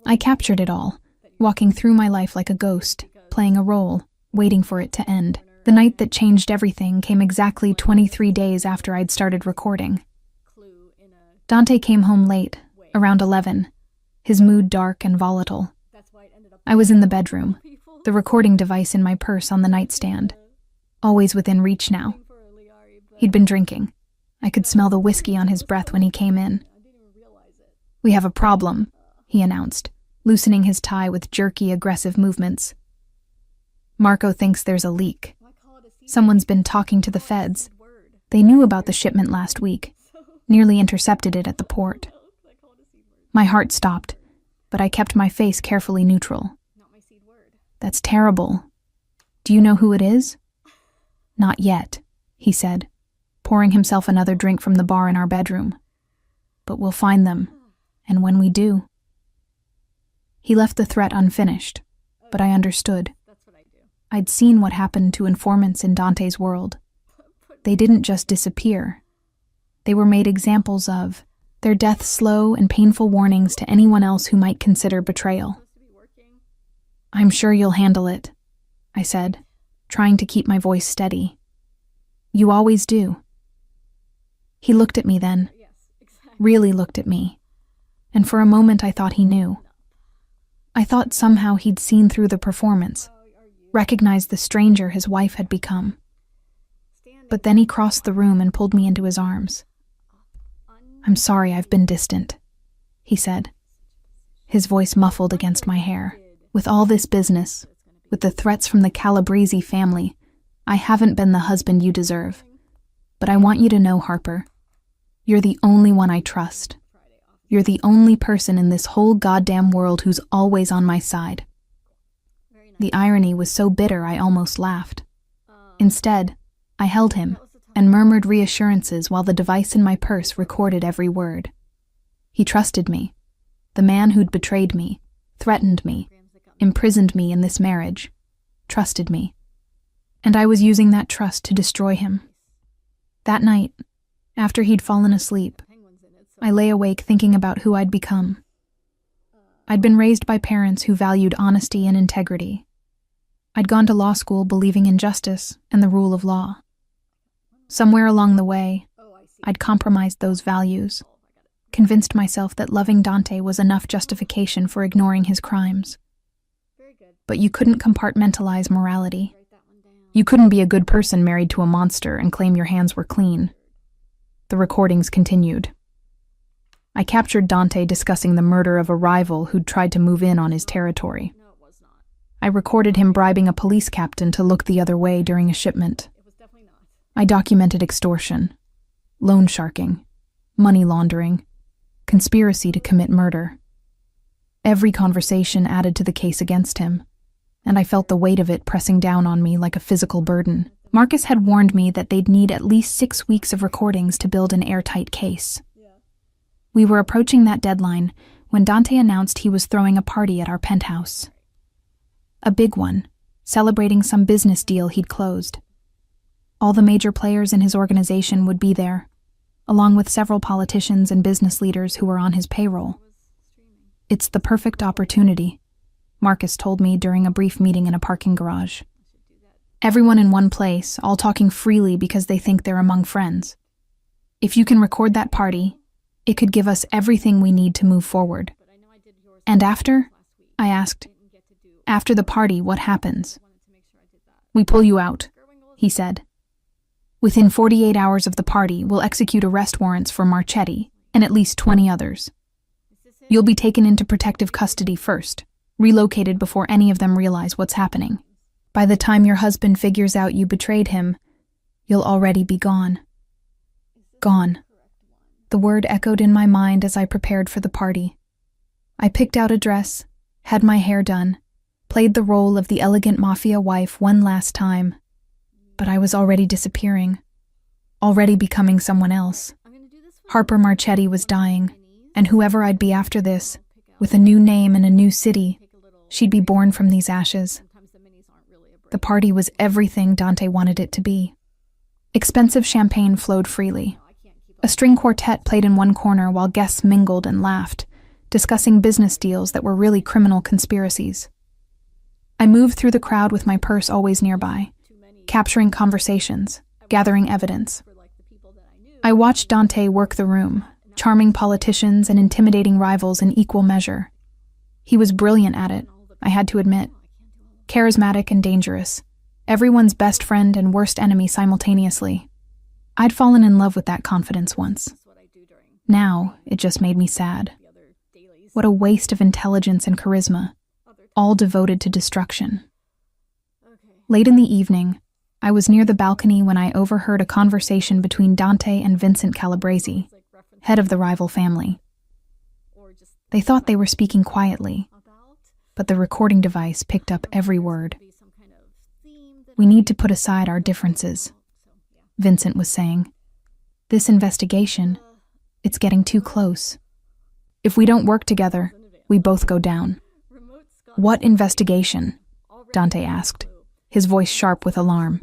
I captured it all, walking through my life like a ghost, playing a role, waiting for it to end. The night that changed everything came exactly 23 days after I'd started recording. Dante came home late, around 11, his mood dark and volatile. I was in the bedroom, the recording device in my purse on the nightstand, always within reach now. He'd been drinking. I could smell the whiskey on his breath when he came in. We have a problem, he announced, loosening his tie with jerky, aggressive movements. Marco thinks there's a leak. Someone's been talking to the feds. They knew about the shipment last week, nearly intercepted it at the port. My heart stopped, but I kept my face carefully neutral. That's terrible. Do you know who it is? Not yet, he said, pouring himself another drink from the bar in our bedroom. But we'll find them, and when we do... He left the threat unfinished, but I understood. I'd seen what happened to informants in Dante's world. They didn't just disappear. They were made examples of, their deaths slow and painful warnings to anyone else who might consider betrayal. "I'm sure you'll handle it," I said, trying to keep my voice steady. "You always do." He looked at me then, really looked at me, and for a moment I thought he knew. I thought somehow he'd seen through the performance, recognized the stranger his wife had become. But then he crossed the room and pulled me into his arms. "I'm sorry I've been distant," he said, his voice muffled against my hair. "With all this business, with the threats from the Calabrese family, I haven't been the husband you deserve. But I want you to know, Harper, you're the only one I trust. You're the only person in this whole goddamn world who's always on my side." The irony was so bitter I almost laughed. Instead, I held him and murmured reassurances while the device in my purse recorded every word. He trusted me. The man who'd betrayed me, threatened me, imprisoned me in this marriage, trusted me. And I was using that trust to destroy him. That night, after he'd fallen asleep, I lay awake thinking about who I'd become. I'd been raised by parents who valued honesty and integrity. I'd gone to law school believing in justice and the rule of law. Somewhere along the way, I'd compromised those values, convinced myself that loving Dante was enough justification for ignoring his crimes. But you couldn't compartmentalize morality. You couldn't be a good person married to a monster and claim your hands were clean. The recordings continued. I captured Dante discussing the murder of a rival who'd tried to move in on his territory. I recorded him bribing a police captain to look the other way during a shipment. I documented extortion, loan sharking, money laundering, conspiracy to commit murder. Every conversation added to the case against him, and I felt the weight of it pressing down on me like a physical burden. Marcus had warned me that they'd need at least 6 weeks of recordings to build an airtight case. We were approaching that deadline when Dante announced he was throwing a party at our penthouse. A big one, celebrating some business deal he'd closed. All the major players in his organization would be there, along with several politicians and business leaders who were on his payroll. "It's the perfect opportunity," Marcus told me during a brief meeting in a parking garage. "Everyone in one place, all talking freely because they think they're among friends. If you can record that party, it could give us everything we need to move forward." "And after?" I asked. "After the party, what happens?" "We pull you out," he said. "Within 48 hours of the party, we'll execute arrest warrants for Marchetti and at least 20 others. You'll be taken into protective custody first, relocated before any of them realize what's happening. By the time your husband figures out you betrayed him, you'll already be gone." Gone. The word echoed in my mind as I prepared for the party. I picked out a dress, had my hair done, played the role of the elegant mafia wife one last time. But I was already disappearing, already becoming someone else. Harper Marchetti was dying, and whoever I'd be after this, with a new name and a new city, she'd be born from these ashes. The party was everything Dante wanted it to be. Expensive champagne flowed freely. A string quartet played in one corner while guests mingled and laughed, discussing business deals that were really criminal conspiracies. I moved through the crowd with my purse always nearby, capturing conversations, gathering evidence. I watched Dante work the room, charming politicians and intimidating rivals in equal measure. He was brilliant at it, I had to admit. Charismatic and dangerous, everyone's best friend and worst enemy simultaneously. I'd fallen in love with that confidence once. Now, it just made me sad. What a waste of intelligence and charisma, all devoted to destruction. Late in the evening, I was near the balcony when I overheard a conversation between Dante and Vincent Calabrese, head of the rival family. They thought they were speaking quietly, but the recording device picked up every word. "We need to put aside our differences," Vincent was saying. "This investigation, it's getting too close. If we don't work together, we both go down." "What investigation?" Dante asked, his voice sharp with alarm.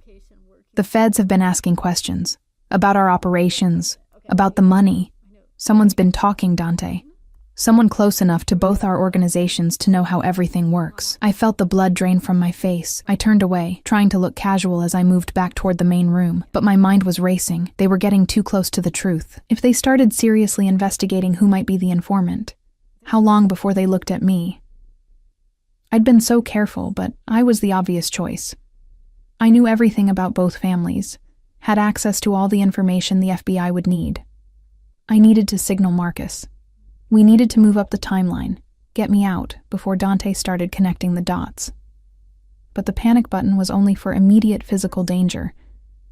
"The feds have been asking questions. About our operations. About the money. Someone's been talking, Dante. Someone close enough to both our organizations to know how everything works." I felt the blood drain from my face. I turned away, trying to look casual as I moved back toward the main room, but my mind was racing. They were getting too close to the truth. If they started seriously investigating who might be the informant, how long before they looked at me? I'd been so careful, but I was the obvious choice. I knew everything about both families, had access to all the information the FBI would need. I needed to signal Marcus. We needed to move up the timeline, get me out, before Dante started connecting the dots. But the panic button was only for immediate physical danger,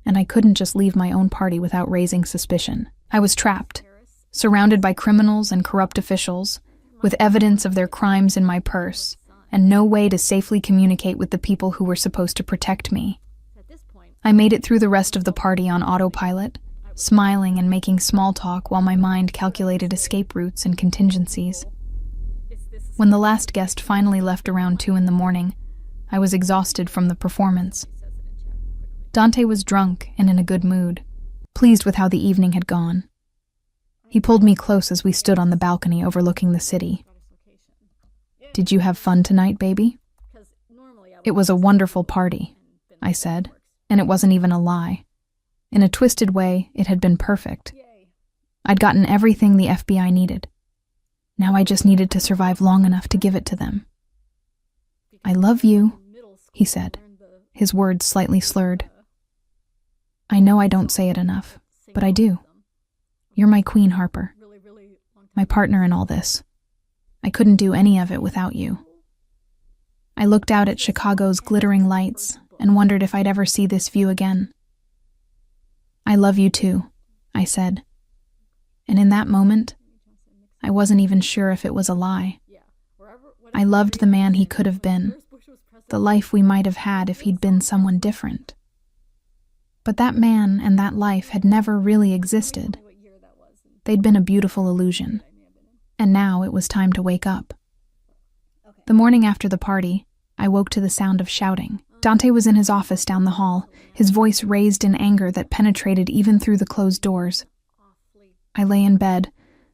and I couldn't just leave my own party without raising suspicion. I was trapped, surrounded by criminals and corrupt officials, with evidence of their crimes in my purse, and no way to safely communicate with the people who were supposed to protect me. I made it through the rest of the party on autopilot, smiling and making small talk while my mind calculated escape routes and contingencies. When the last guest finally left around 2 a.m, I was exhausted from the performance. Dante was drunk and in a good mood, pleased with how the evening had gone. He pulled me close as we stood on the balcony overlooking the city. "Did you have fun tonight, baby?" "It was a wonderful party," I said, and it wasn't even a lie. In a twisted way, it had been perfect. I'd gotten everything the FBI needed. Now I just needed to survive long enough to give it to them. "I love you," he said, his words slightly slurred. "I know I don't say it enough, but I do. You're my queen, Harper. My partner in all this. I couldn't do any of it without you." I looked out at Chicago's glittering lights and wondered if I'd ever see this view again. "I love you too," I said. And in that moment, I wasn't even sure if it was a lie. I loved the man he could have been, the life we might have had if he'd been someone different. But that man and that life had never really existed. They'd been a beautiful illusion. And now it was time to wake up. The morning after the party, I woke to the sound of shouting. Dante was in his office down the hall, his voice raised in anger that penetrated even through the closed doors. I lay in bed,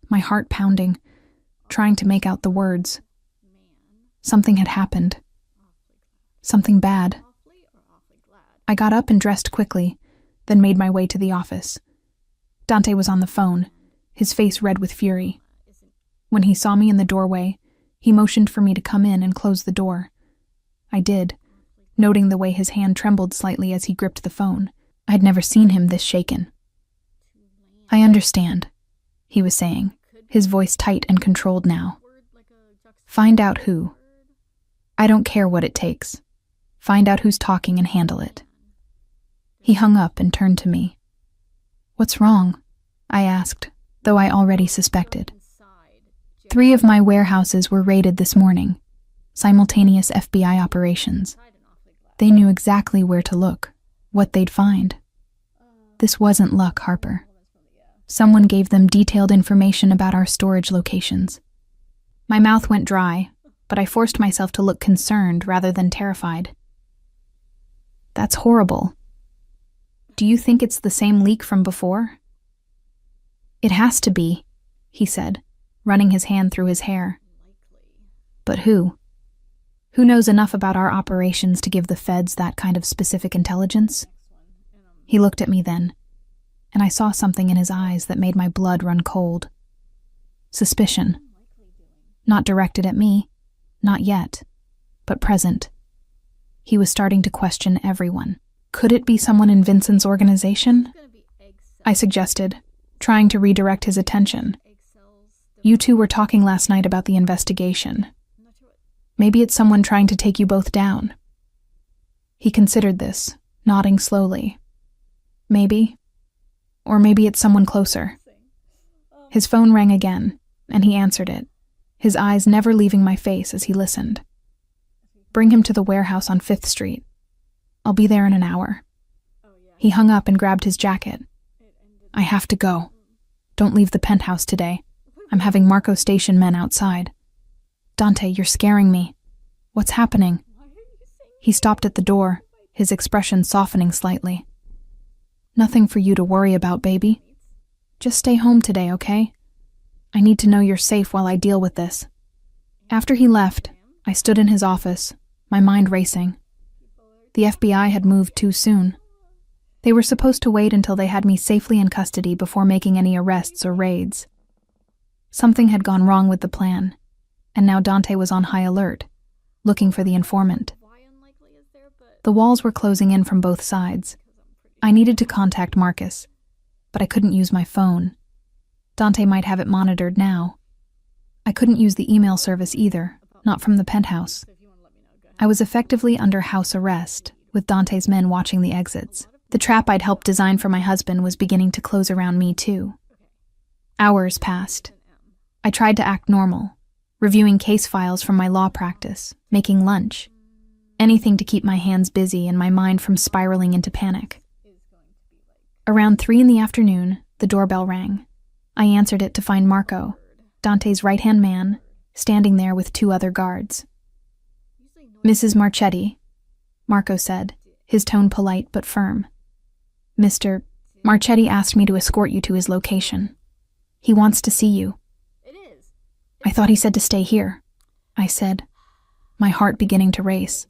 my heart pounding, trying to make out the words. Something had happened. Something bad. I got up and dressed quickly, then made my way to the office. Dante was on the phone, his face red with fury. When he saw me in the doorway, he motioned for me to come in and close the door. I did, noting the way his hand trembled slightly as he gripped the phone. I'd never seen him this shaken. "I understand," he was saying, his voice tight and controlled now. "Find out who. I don't care what it takes. Find out who's talking and handle it." He hung up and turned to me. "What's wrong?" I asked, though I already suspected. 3 of my warehouses were raided this morning. Simultaneous FBI operations. They knew exactly where to look, what they'd find. This wasn't luck, Harper. Someone gave them detailed information about our storage locations. My mouth went dry, but I forced myself to look concerned rather than terrified. "That's horrible. Do you think it's the same leak from before?" "It has to be," he said, running his hand through his hair. "But who? Who knows enough about our operations to give the feds that kind of specific intelligence?" He looked at me then, and I saw something in his eyes that made my blood run cold. Suspicion. Not directed at me, not yet, but present. He was starting to question everyone. Could it be someone in Vincent's organization? I suggested, trying to redirect his attention. "You two were talking last night about the investigation. Maybe it's someone trying to take you both down." He considered this, nodding slowly. "Maybe. Or maybe it's someone closer." His phone rang again, and he answered it, his eyes never leaving my face as he listened. "Bring him to the warehouse on 5th Street. I'll be there in an hour." He hung up and grabbed his jacket. "I have to go. Don't leave the penthouse today. I'm having Marco station men outside." "Dante, you're scaring me. What's happening?" He stopped at the door, his expression softening slightly. "Nothing for you to worry about, baby. Just stay home today, okay? I need to know you're safe while I deal with this." After he left, I stood in his office, my mind racing. The FBI had moved too soon. They were supposed to wait until they had me safely in custody before making any arrests or raids. Something had gone wrong with the plan, and now Dante was on high alert, looking for the informant. The walls were closing in from both sides. I needed to contact Marcus, but I couldn't use my phone. Dante might have it monitored now. I couldn't use the email service either, not from the penthouse. I was effectively under house arrest, with Dante's men watching the exits. The trap I'd helped design for my husband was beginning to close around me too. Hours passed. I tried to act normal, reviewing case files from my law practice, making lunch. Anything to keep my hands busy and my mind from spiraling into panic. Around 3 p.m, the doorbell rang. I answered it to find Marco, Dante's right-hand man, standing there with 2 other guards. "Mrs. Marchetti," Marco said, his tone polite but firm. "Mr. Marchetti asked me to escort you to his location. He wants to see you." "I thought he said to stay here," I said, my heart beginning to race.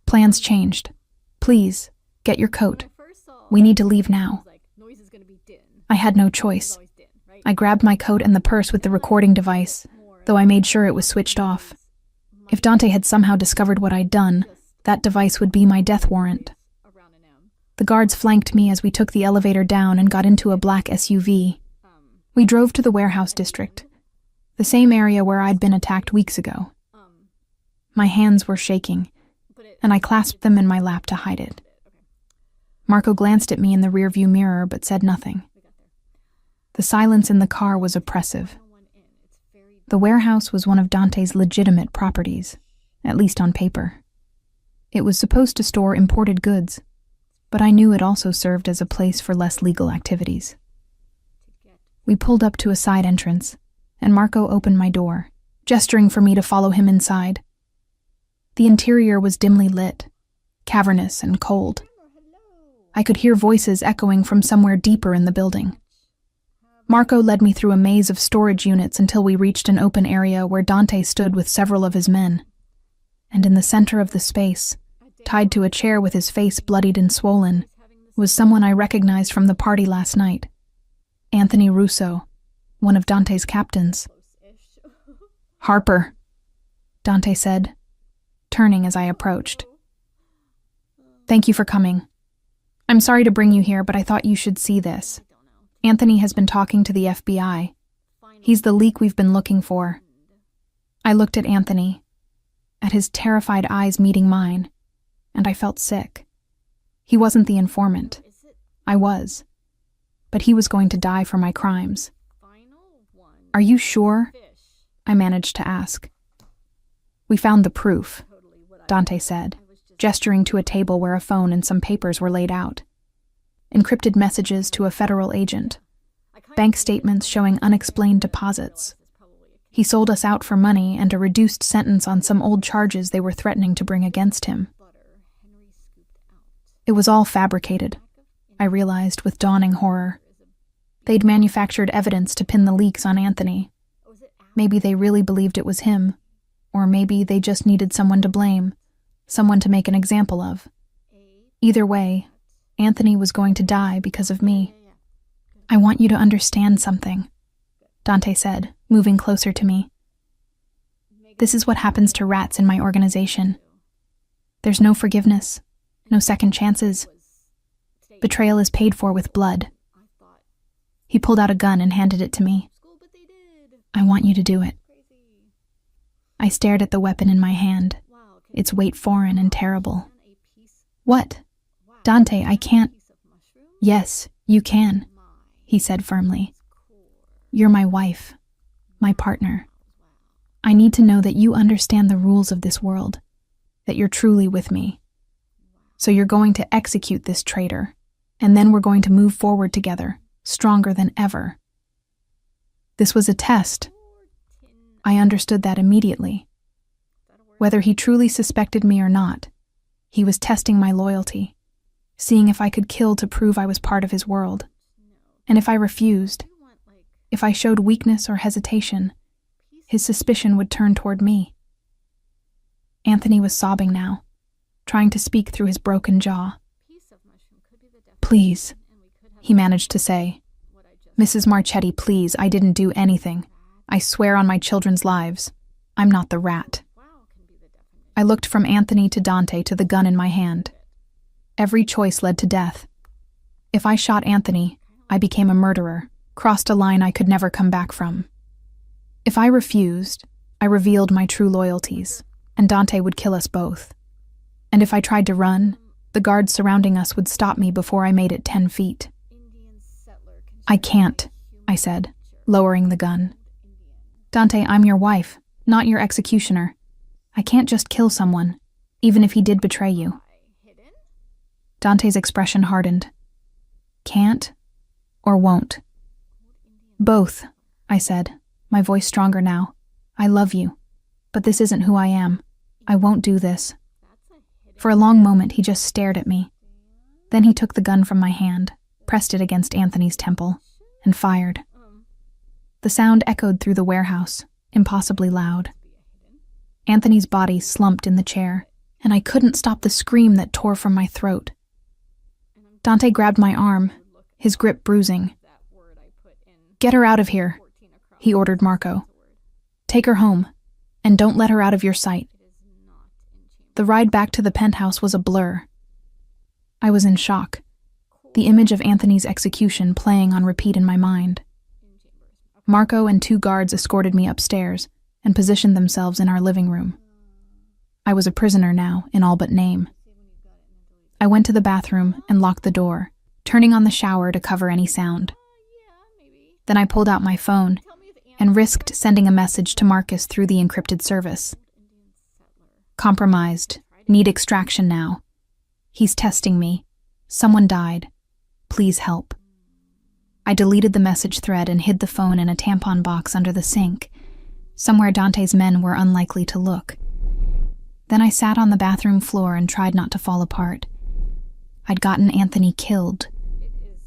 "Plans changed. Please, get your coat. We need to leave now." I had no choice. I grabbed my coat and the purse with the recording device, though I made sure it was switched off. If Dante had somehow discovered what I'd done, that device would be my death warrant. The guards flanked me as we took the elevator down and got into a black SUV. We drove to the warehouse district, the same area where I'd been attacked weeks ago. My hands were shaking, and I clasped them in my lap to hide it. Marco glanced at me in the rearview mirror but said nothing. The silence in the car was oppressive. The warehouse was one of Dante's legitimate properties, at least on paper. It was supposed to store imported goods, but I knew it also served as a place for less legal activities. We pulled up to a side entrance, and Marco opened my door, gesturing for me to follow him inside. The interior was dimly lit, cavernous and cold. I could hear voices echoing from somewhere deeper in the building. Marco led me through a maze of storage units until we reached an open area where Dante stood with several of his men. And in the center of the space, tied to a chair with his face bloodied and swollen, was someone I recognized from the party last night. Anthony Russo, one of Dante's captains. "Harper," Dante said, turning as I approached. "Thank you for coming. I'm sorry to bring you here, but I thought you should see this. Anthony has been talking to the FBI. He's the leak we've been looking for." I looked at Anthony, at his terrified eyes meeting mine, and I felt sick. He wasn't the informant. I was. But he was going to die for my crimes. "Are you sure?" I managed to ask. "We found the proof," Dante said, gesturing to a table where a phone and some papers were laid out. Encrypted messages to a federal agent, bank statements showing unexplained deposits. He sold us out for money and a reduced sentence on some old charges they were threatening to bring against him. It was all fabricated, I realized with dawning horror. They'd manufactured evidence to pin the leaks on Anthony. Maybe they really believed it was him, or maybe they just needed someone to blame, someone to make an example of. Either way, Anthony was going to die because of me. "I want you to understand something," Dante said, moving closer to me. "This is what happens to rats in my organization. There's no forgiveness, no second chances. Betrayal is paid for with blood." He pulled out a gun and handed it to me. "I want you to do it." I stared at the weapon in my hand, its weight foreign and terrible. "What? Dante, I can't." "Yes, you can," he said firmly. "You're my wife, my partner. I need to know that you understand the rules of this world, that you're truly with me. So you're going to execute this traitor, and then we're going to move forward together, stronger than ever." This was a test. I understood that immediately. Whether he truly suspected me or not, He was testing my loyalty, seeing if I could kill to prove I was part of his world. And if I refused, if I showed weakness or hesitation, his suspicion would turn toward me. Anthony was sobbing now, trying to speak through his broken jaw. "Please," he managed to say. "Mrs. Marchetti, please, I didn't do anything. I swear on my children's lives. I'm not the rat." I looked from Anthony to Dante to the gun in my hand. Every choice led to death. If I shot Anthony, I became a murderer, crossed a line I could never come back from. If I refused, I revealed my true loyalties, and Dante would kill us both. And if I tried to run, the guards surrounding us would stop me before I made it 10 feet. "I can't," I said, lowering the gun. "Dante, I'm your wife, not your executioner. I can't just kill someone, even if he did betray you." Dante's expression hardened. "Can't or won't?" "Both," I said, my voice stronger now. "I love you, but this isn't who I am. I won't do this." For a long moment, he just stared at me. Then he took the gun from my hand, pressed it against Anthony's temple, and fired. The sound echoed through the warehouse, impossibly loud. Anthony's body slumped in the chair, and I couldn't stop the scream that tore from my throat. Dante grabbed my arm, his grip bruising. "Get her out of here," he ordered Marco. "Take her home, and don't let her out of your sight." The ride back to the penthouse was a blur. I was in shock, the image of Anthony's execution playing on repeat in my mind. Marco and 2 guards escorted me upstairs and positioned themselves in our living room. I was a prisoner now, in all but name. I went to the bathroom and locked the door, turning on the shower to cover any sound. Then I pulled out my phone and risked sending a message to Marcus through the encrypted service. "Compromised. Need extraction now. He's testing me. Someone died. Please help." I deleted the message thread and hid the phone in a tampon box under the sink, somewhere Dante's men were unlikely to look. Then I sat on the bathroom floor and tried not to fall apart. I'd gotten Anthony killed.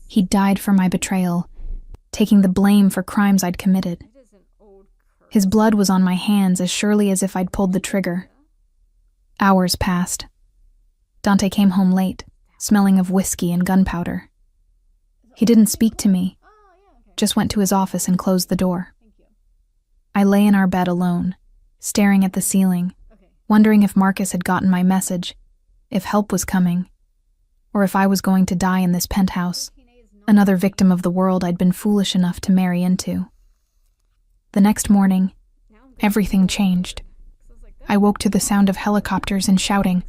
He'd died for my betrayal, taking the blame for crimes I'd committed. His blood was on my hands as surely as if I'd pulled the trigger. Hours passed. Dante came home late, smelling of whiskey and gunpowder. He didn't speak to me, just went to his office and closed the door. I lay in our bed alone, staring at the ceiling, wondering if Marcus had gotten my message, if help was coming, or if I was going to die in this penthouse, another victim of the world I'd been foolish enough to marry into. The next morning, everything changed. I woke to the sound of helicopters and shouting.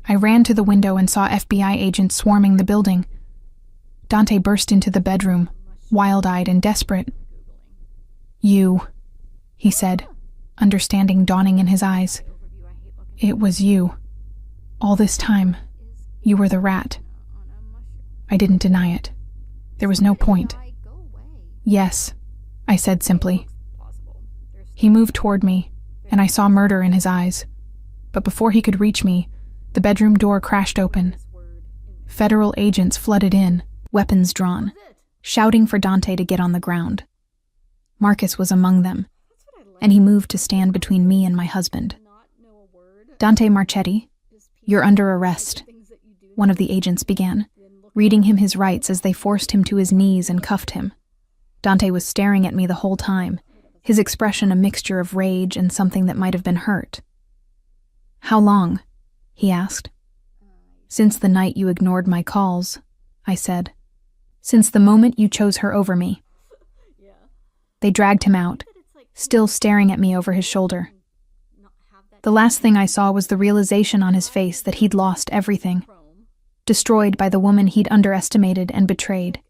I ran to the window and saw FBI agents swarming the building. Dante burst into the bedroom, wild-eyed and desperate. "You," he said, understanding dawning in his eyes. "It was you. All this time, you were the rat." I didn't deny it. There was no point. "Yes," I said simply. He moved toward me, and I saw murder in his eyes. But before he could reach me, the bedroom door crashed open. Federal agents flooded in, weapons drawn, shouting for Dante to get on the ground. Marcus was among them, and he moved to stand between me and my husband. "Dante Marchetti, you're under arrest," one of the agents began, reading him his rights as they forced him to his knees and cuffed him. Dante was staring at me the whole time, his expression a mixture of rage and something that might have been hurt. "How long?" he asked. "Since the night you ignored my calls," I said. "Since the moment you chose her over me." They dragged him out, still staring at me over his shoulder. The last thing I saw was the realization on his face that he'd lost everything, destroyed by the woman he'd underestimated and betrayed.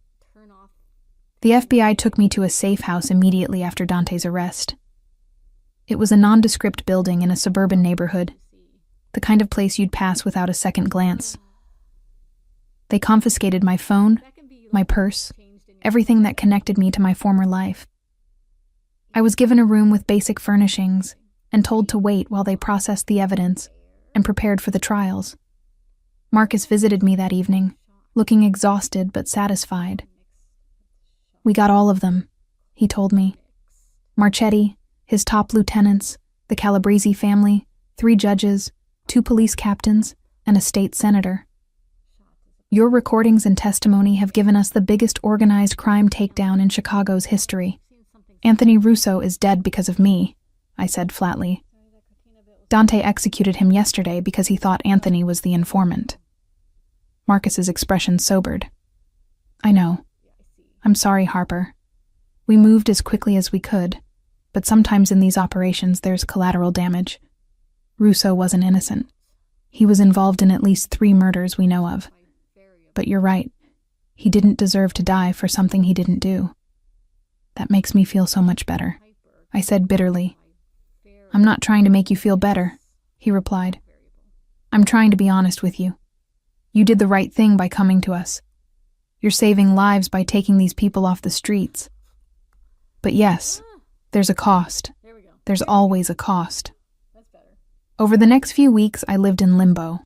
The FBI took me to a safe house immediately after Dante's arrest. It was a nondescript building in a suburban neighborhood, the kind of place you'd pass without a second glance. They confiscated my phone, my purse, everything that connected me to my former life. I was given a room with basic furnishings and told to wait while they processed the evidence and prepared for the trials. Marcus visited me that evening, looking exhausted but satisfied. "We got all of them," he told me. Marchetti, his top lieutenants, the Calabrese family, 3 judges, 2 police captains, and a state senator. "Your recordings and testimony have given us the biggest organized crime takedown in Chicago's history. Anthony Russo is dead because of me," I said flatly. "Dante executed him yesterday because he thought Anthony was the informant." Marcus's expression sobered. "I know. I'm sorry, Harper. We moved as quickly as we could, but sometimes in these operations there's collateral damage. Russo wasn't innocent. He was involved in at least 3 murders we know of. But you're right. He didn't deserve to die for something he didn't do. That makes me feel so much better," I said bitterly. "I'm not trying to make you feel better," he replied. "I'm trying to be honest with you. You did the right thing by coming to us. You're saving lives by taking these people off the streets. But yes, there's a cost. There's always a cost." Over the next few weeks, I lived in limbo.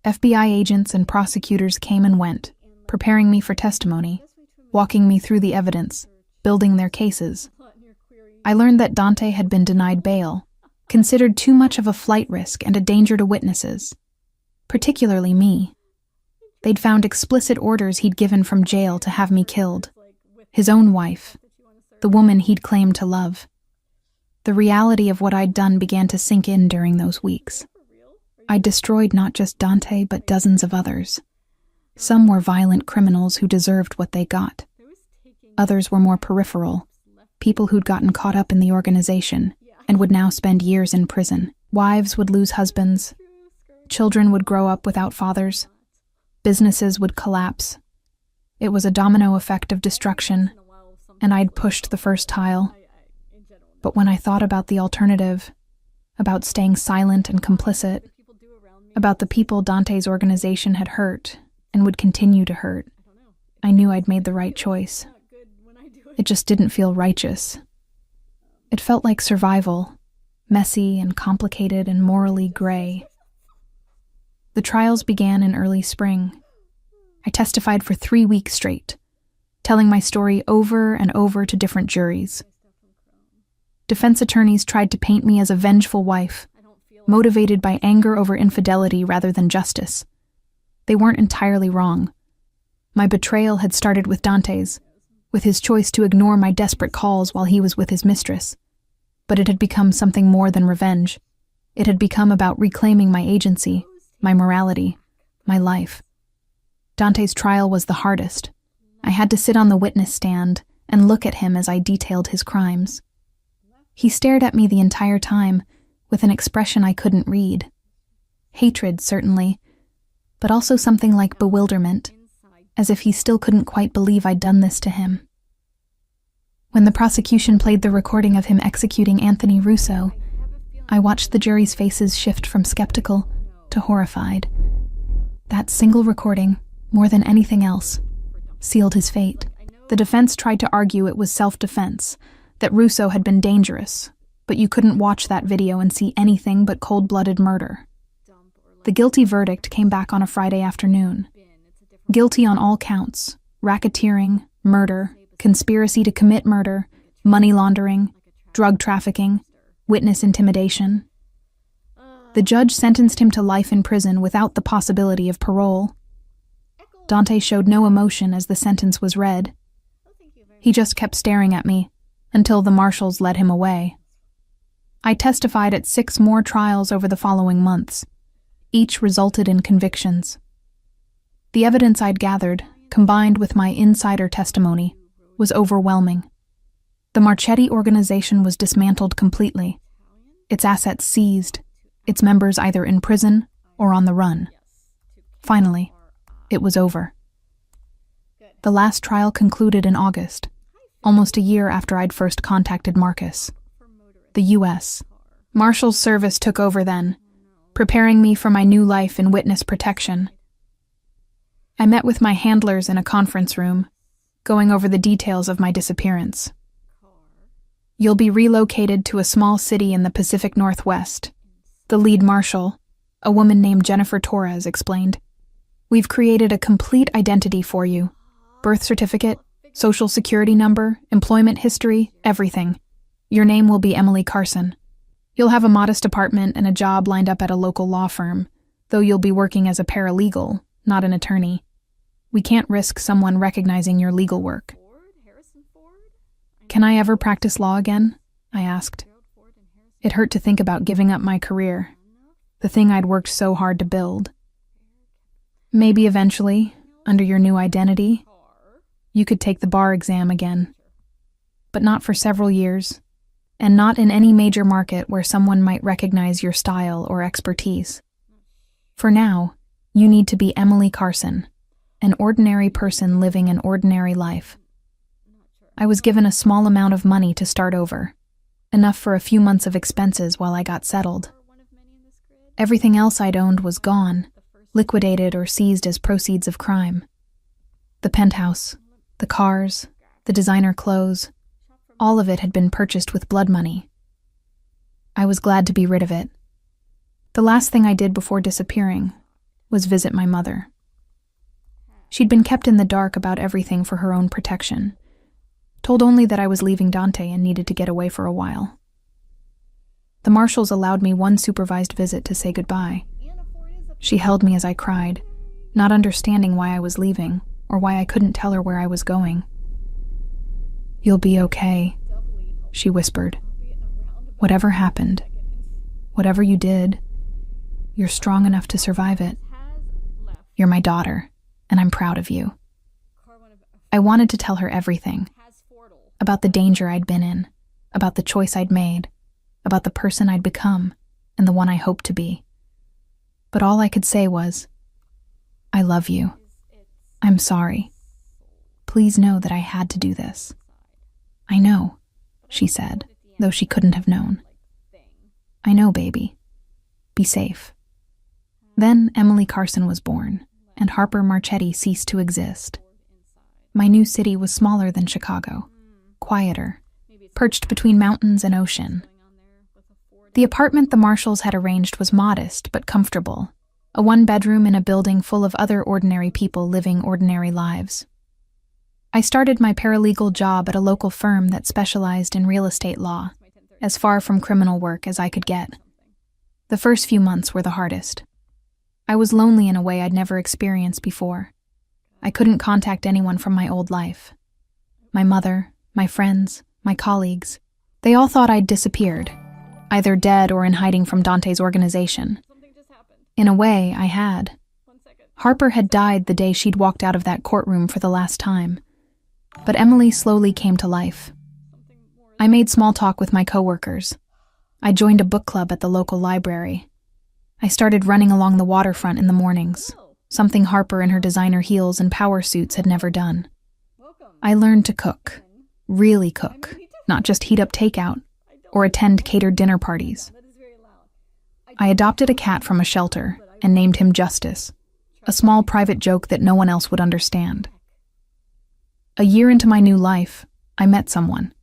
FBI agents and prosecutors came and went, preparing me for testimony, walking me through the evidence, building their cases. I learned that Dante had been denied bail, considered too much of a flight risk and a danger to witnesses, particularly me. They'd found explicit orders he'd given from jail to have me killed. His own wife, the woman he'd claimed to love. The reality of what I'd done began to sink in during those weeks. I destroyed not just Dante, but dozens of others. Some were violent criminals who deserved what they got. Others were more peripheral, people who'd gotten caught up in the organization and would now spend years in prison. Wives would lose husbands. Children would grow up without fathers. Businesses would collapse. It was a domino effect of destruction, and I'd pushed the first tile. But when I thought about the alternative, about staying silent and complicit, about the people Dante's organization had hurt and would continue to hurt, I knew I'd made the right choice. It just didn't feel righteous. It felt like survival, messy and complicated and morally gray. The trials began in early spring. I testified for 3 weeks straight, telling my story over and over to different juries. Defense attorneys tried to paint me as a vengeful wife, motivated by anger over infidelity rather than justice. They weren't entirely wrong. My betrayal had started with Dante's, with his choice to ignore my desperate calls while he was with his mistress. But it had become something more than revenge. It had become about reclaiming my agency, my morality, my life. Dante's trial was the hardest. I had to sit on the witness stand and look at him as I detailed his crimes. He stared at me the entire time, with an expression I couldn't read. Hatred, certainly, but also something like bewilderment, as if he still couldn't quite believe I'd done this to him. When the prosecution played the recording of him executing Anthony Russo, I watched the jury's faces shift from skeptical to horrified. That single recording, more than anything else, sealed his fate. The defense tried to argue it was self-defense, that Russo had been dangerous, but you couldn't watch that video and see anything but cold-blooded murder. The guilty verdict came back on a Friday afternoon. Guilty on all counts: racketeering, murder, conspiracy to commit murder, money laundering, drug trafficking, witness intimidation. The judge sentenced him to life in prison without the possibility of parole. Dante showed no emotion as the sentence was read. He just kept staring at me until the marshals led him away. I testified at 6 more trials over the following months. Each resulted in convictions. The evidence I'd gathered, combined with my insider testimony, was overwhelming. The Marchetti organization was dismantled completely, its assets seized, its members either in prison or on the run. Finally, it was over. The last trial concluded in August, almost a year after I'd first contacted Marcus. The U.S. Marshals Service took over then, preparing me for my new life in witness protection. I met with my handlers in a conference room, going over the details of my disappearance. "You'll be relocated to a small city in the Pacific Northwest," the lead marshal, a woman named Jennifer Torres, explained. We've created a complete identity for you. Birth certificate, social security number, employment history, everything. Your name will be Emily Carson. You'll have a modest apartment and a job lined up at a local law firm, though you'll be working as a paralegal, not an attorney. We can't risk someone recognizing your legal work. Can I ever practice law again? I asked. It hurt to think about giving up my career, the thing I'd worked so hard to build. Maybe eventually, under your new identity, you could take the bar exam again. But not for several years, and not in any major market where someone might recognize your style or expertise. For now, you need to be Emily Carson, an ordinary person living an ordinary life. I was given a small amount of money to start over, enough for a few months of expenses while I got settled. Everything else I'd owned was gone, liquidated or seized as proceeds of crime. The penthouse, the cars, the designer clothes, all of it had been purchased with blood money. I was glad to be rid of it. The last thing I did before disappearing was visit my mother. She'd been kept in the dark about everything for her own protection, told only that I was leaving Dante and needed to get away for a while. The marshals allowed me one supervised visit to say goodbye. She held me as I cried, not understanding why I was leaving or why I couldn't tell her where I was going. "You'll be okay," she whispered. "Whatever happened, whatever you did, you're strong enough to survive it. You're my daughter, and I'm proud of you." I wanted to tell her everything, about the danger I'd been in, about the choice I'd made, about the person I'd become, and the one I hoped to be. But all I could say was, "I love you. I'm sorry. Please know that I had to do this." "I know," she said, though she couldn't have known. "I know, baby. Be safe." Then Emily Carson was born, and Harper Marchetti ceased to exist. My new city was smaller than Chicago, quieter, perched between mountains and ocean. The apartment the Marshalls had arranged was modest but comfortable, a one-bedroom in a building full of other ordinary people living ordinary lives. I started my paralegal job at a local firm that specialized in real estate law, as far from criminal work as I could get. The first few months were the hardest. I was lonely in a way I'd never experienced before. I couldn't contact anyone from my old life. My mother, my friends, my colleagues, they all thought I'd disappeared, either dead or in hiding from Dante's organization. In a way, I had. Harper had died the day she'd walked out of that courtroom for the last time. But Emily slowly came to life. I made small talk with my coworkers. I joined a book club at the local library. I started running along the waterfront in the mornings, something Harper in her designer heels and power suits had never done. I learned to cook, really cook, not just heat up takeout or attend catered dinner parties. I adopted a cat from a shelter and named him Justice, a small private joke that no one else would understand. A year into my new life, I met someone.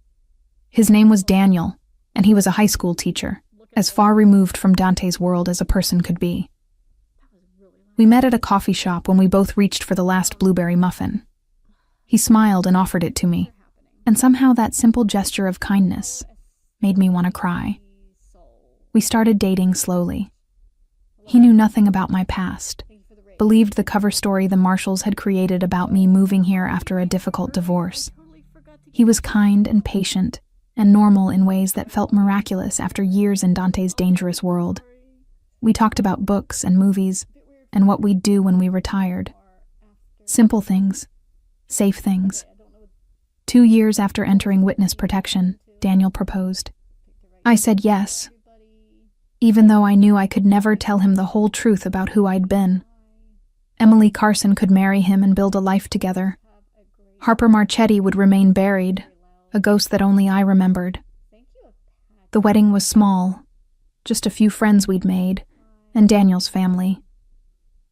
His name was Daniel, and he was a high school teacher, as far removed from Dante's world as a person could be. We met at a coffee shop when we both reached for the last blueberry muffin. He smiled and offered it to me, and somehow that simple gesture of kindness made me want to cry. We started dating slowly. He knew nothing about my past, believed the cover story the Marshalls had created about me moving here after a difficult divorce. He was kind and patient and normal in ways that felt miraculous after years in Dante's dangerous world. We talked about books and movies and what we'd do when we retired. Simple things, safe things. 2 years after entering witness protection, Daniel proposed. I said yes, even though I knew I could never tell him the whole truth about who I'd been. Emily Carson could marry him and build a life together. Harper Marchetti would remain buried, a ghost that only I remembered. The wedding was small, just a few friends we'd made, and Daniel's family.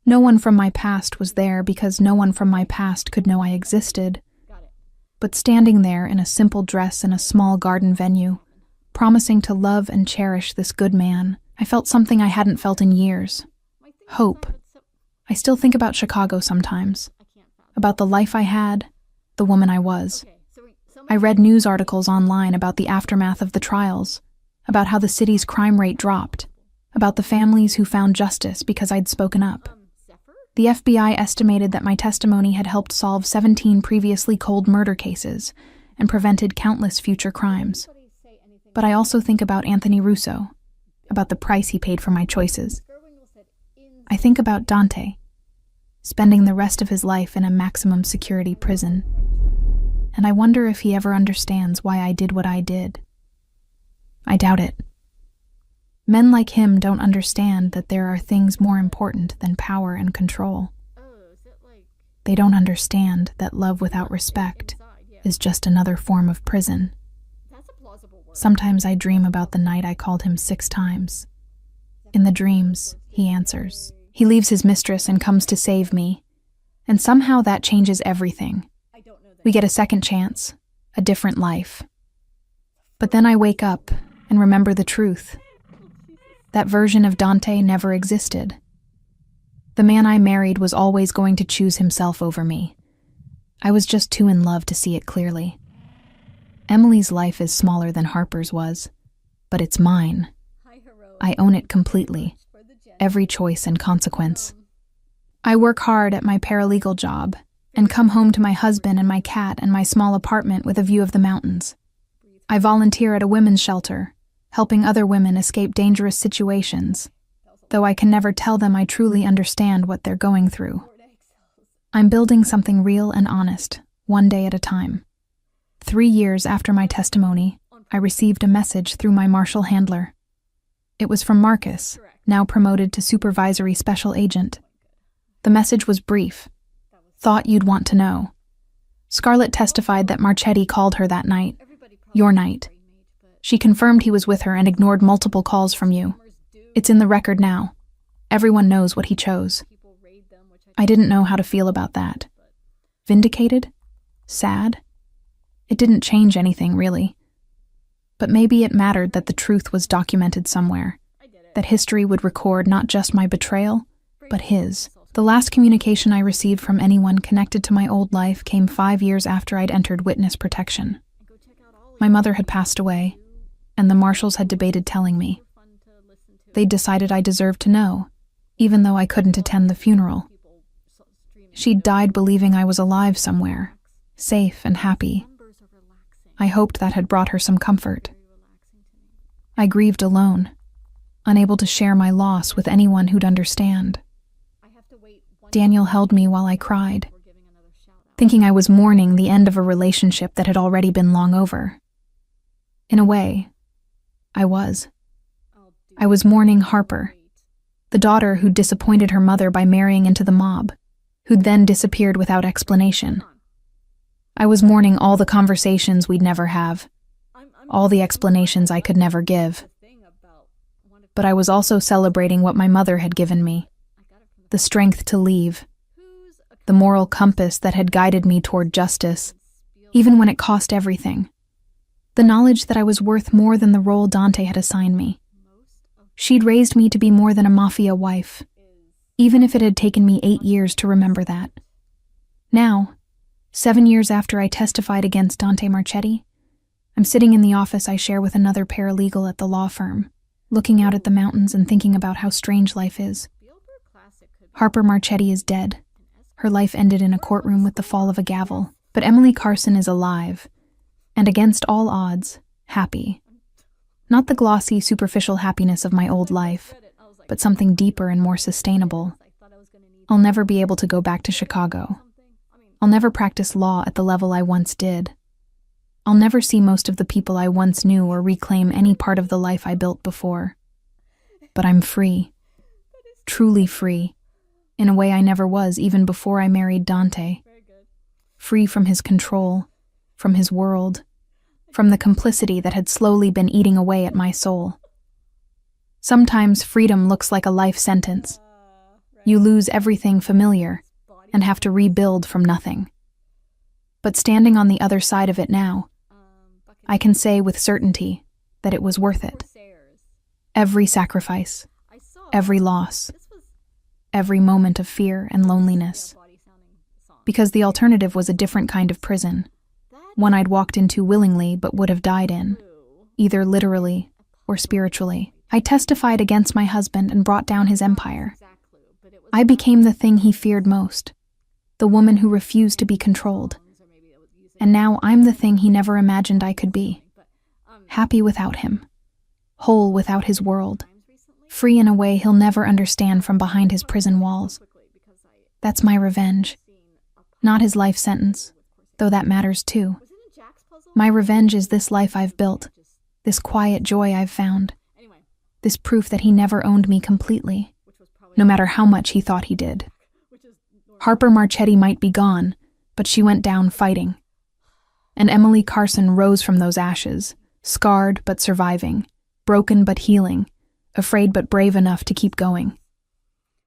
No one from my past was there because no one from my past could know I existed. But standing there in a simple dress in a small garden venue, promising to love and cherish this good man, I felt something I hadn't felt in years. Hope. I still think about Chicago sometimes, about the life I had, the woman I was. I read news articles online about the aftermath of the trials, about how the city's crime rate dropped, about the families who found justice because I'd spoken up. The FBI estimated that my testimony had helped solve 17 previously cold murder cases and prevented countless future crimes. But I also think about Anthony Russo, about the price he paid for my choices. I think about Dante, spending the rest of his life in a maximum security prison. And I wonder if he ever understands why I did what I did. I doubt it. Men like him don't understand that there are things more important than power and control. They don't understand that love without respect is just another form of prison. Sometimes I dream about the night I called him 6 times. In the dreams, he answers. He leaves his mistress and comes to save me. And somehow that changes everything. We get a second chance, a different life. But then I wake up and remember the truth. That version of Dante never existed. The man I married was always going to choose himself over me. I was just too in love to see it clearly. Emily's life is smaller than Harper's was, but it's mine. I own it completely, every choice and consequence. I work hard at my paralegal job and come home to my husband and my cat and my small apartment with a view of the mountains. I volunteer at a women's shelter, helping other women escape dangerous situations, though I can never tell them I truly understand what they're going through. I'm building something real and honest, one day at a time. 3 years after my testimony, I received a message through my Marshall handler. It was from Marcus, now promoted to supervisory special agent. The message was brief. Thought you'd want to know. Scarlett testified that Marchetti called her that night, your night. She confirmed he was with her and ignored multiple calls from you. It's in the record now. Everyone knows what he chose. I didn't know how to feel about that. Vindicated? Sad? It didn't change anything, really. But maybe it mattered that the truth was documented somewhere, that history would record not just my betrayal, but his. The last communication I received from anyone connected to my old life came 5 years after I'd entered witness protection. My mother had passed away, and the marshals had debated telling me. They'd decided I deserved to know, even though I couldn't attend the funeral. She'd died believing I was alive somewhere, safe and happy. I hoped that had brought her some comfort. I grieved alone, unable to share my loss with anyone who'd understand. Daniel held me while I cried, thinking I was mourning the end of a relationship that had already been long over. In a way, I was. I was mourning Harper, the daughter who'd disappointed her mother by marrying into the mob, who'd then disappeared without explanation. I was mourning all the conversations we'd never have, all the explanations I could never give. But I was also celebrating what my mother had given me, the strength to leave, the moral compass that had guided me toward justice, even when it cost everything. The knowledge that I was worth more than the role Dante had assigned me. She'd raised me to be more than a mafia wife, even if it had taken me 8 years to remember that. Now, 7 years after I testified against Dante Marchetti, I'm sitting in the office I share with another paralegal at the law firm, looking out at the mountains and thinking about how strange life is. Harper Marchetti is dead. Her life ended in a courtroom with the fall of a gavel, but Emily Carson is alive, and against all odds, happy. Not the glossy, superficial happiness of my old life, but something deeper and more sustainable. I'll never be able to go back to Chicago. I'll never practice law at the level I once did. I'll never see most of the people I once knew or reclaim any part of the life I built before. But I'm free. Truly free. In a way I never was even before I married Dante. Free from his control, from his world, from the complicity that had slowly been eating away at my soul. Sometimes freedom looks like a life sentence. You lose everything familiar and have to rebuild from nothing. But standing on the other side of it now, I can say with certainty that it was worth it. Every sacrifice, every loss. every moment of fear and loneliness. Because the alternative was a different kind of prison, one I'd walked into willingly but would have died in, either literally or spiritually. I testified against my husband and brought down his empire. I became the thing he feared most, the woman who refused to be controlled. And now I'm the thing he never imagined I could be. Happy without him, whole without his world, free in a way he'll never understand from behind his prison walls. That's my revenge. Not his life sentence, though that matters too. My revenge is this life I've built, this quiet joy I've found, this proof that he never owned me completely, no matter how much he thought he did. Harper Marchetti might be gone, but she went down fighting. And Emily Carson rose from those ashes, scarred but surviving, broken but healing, afraid but brave enough to keep going.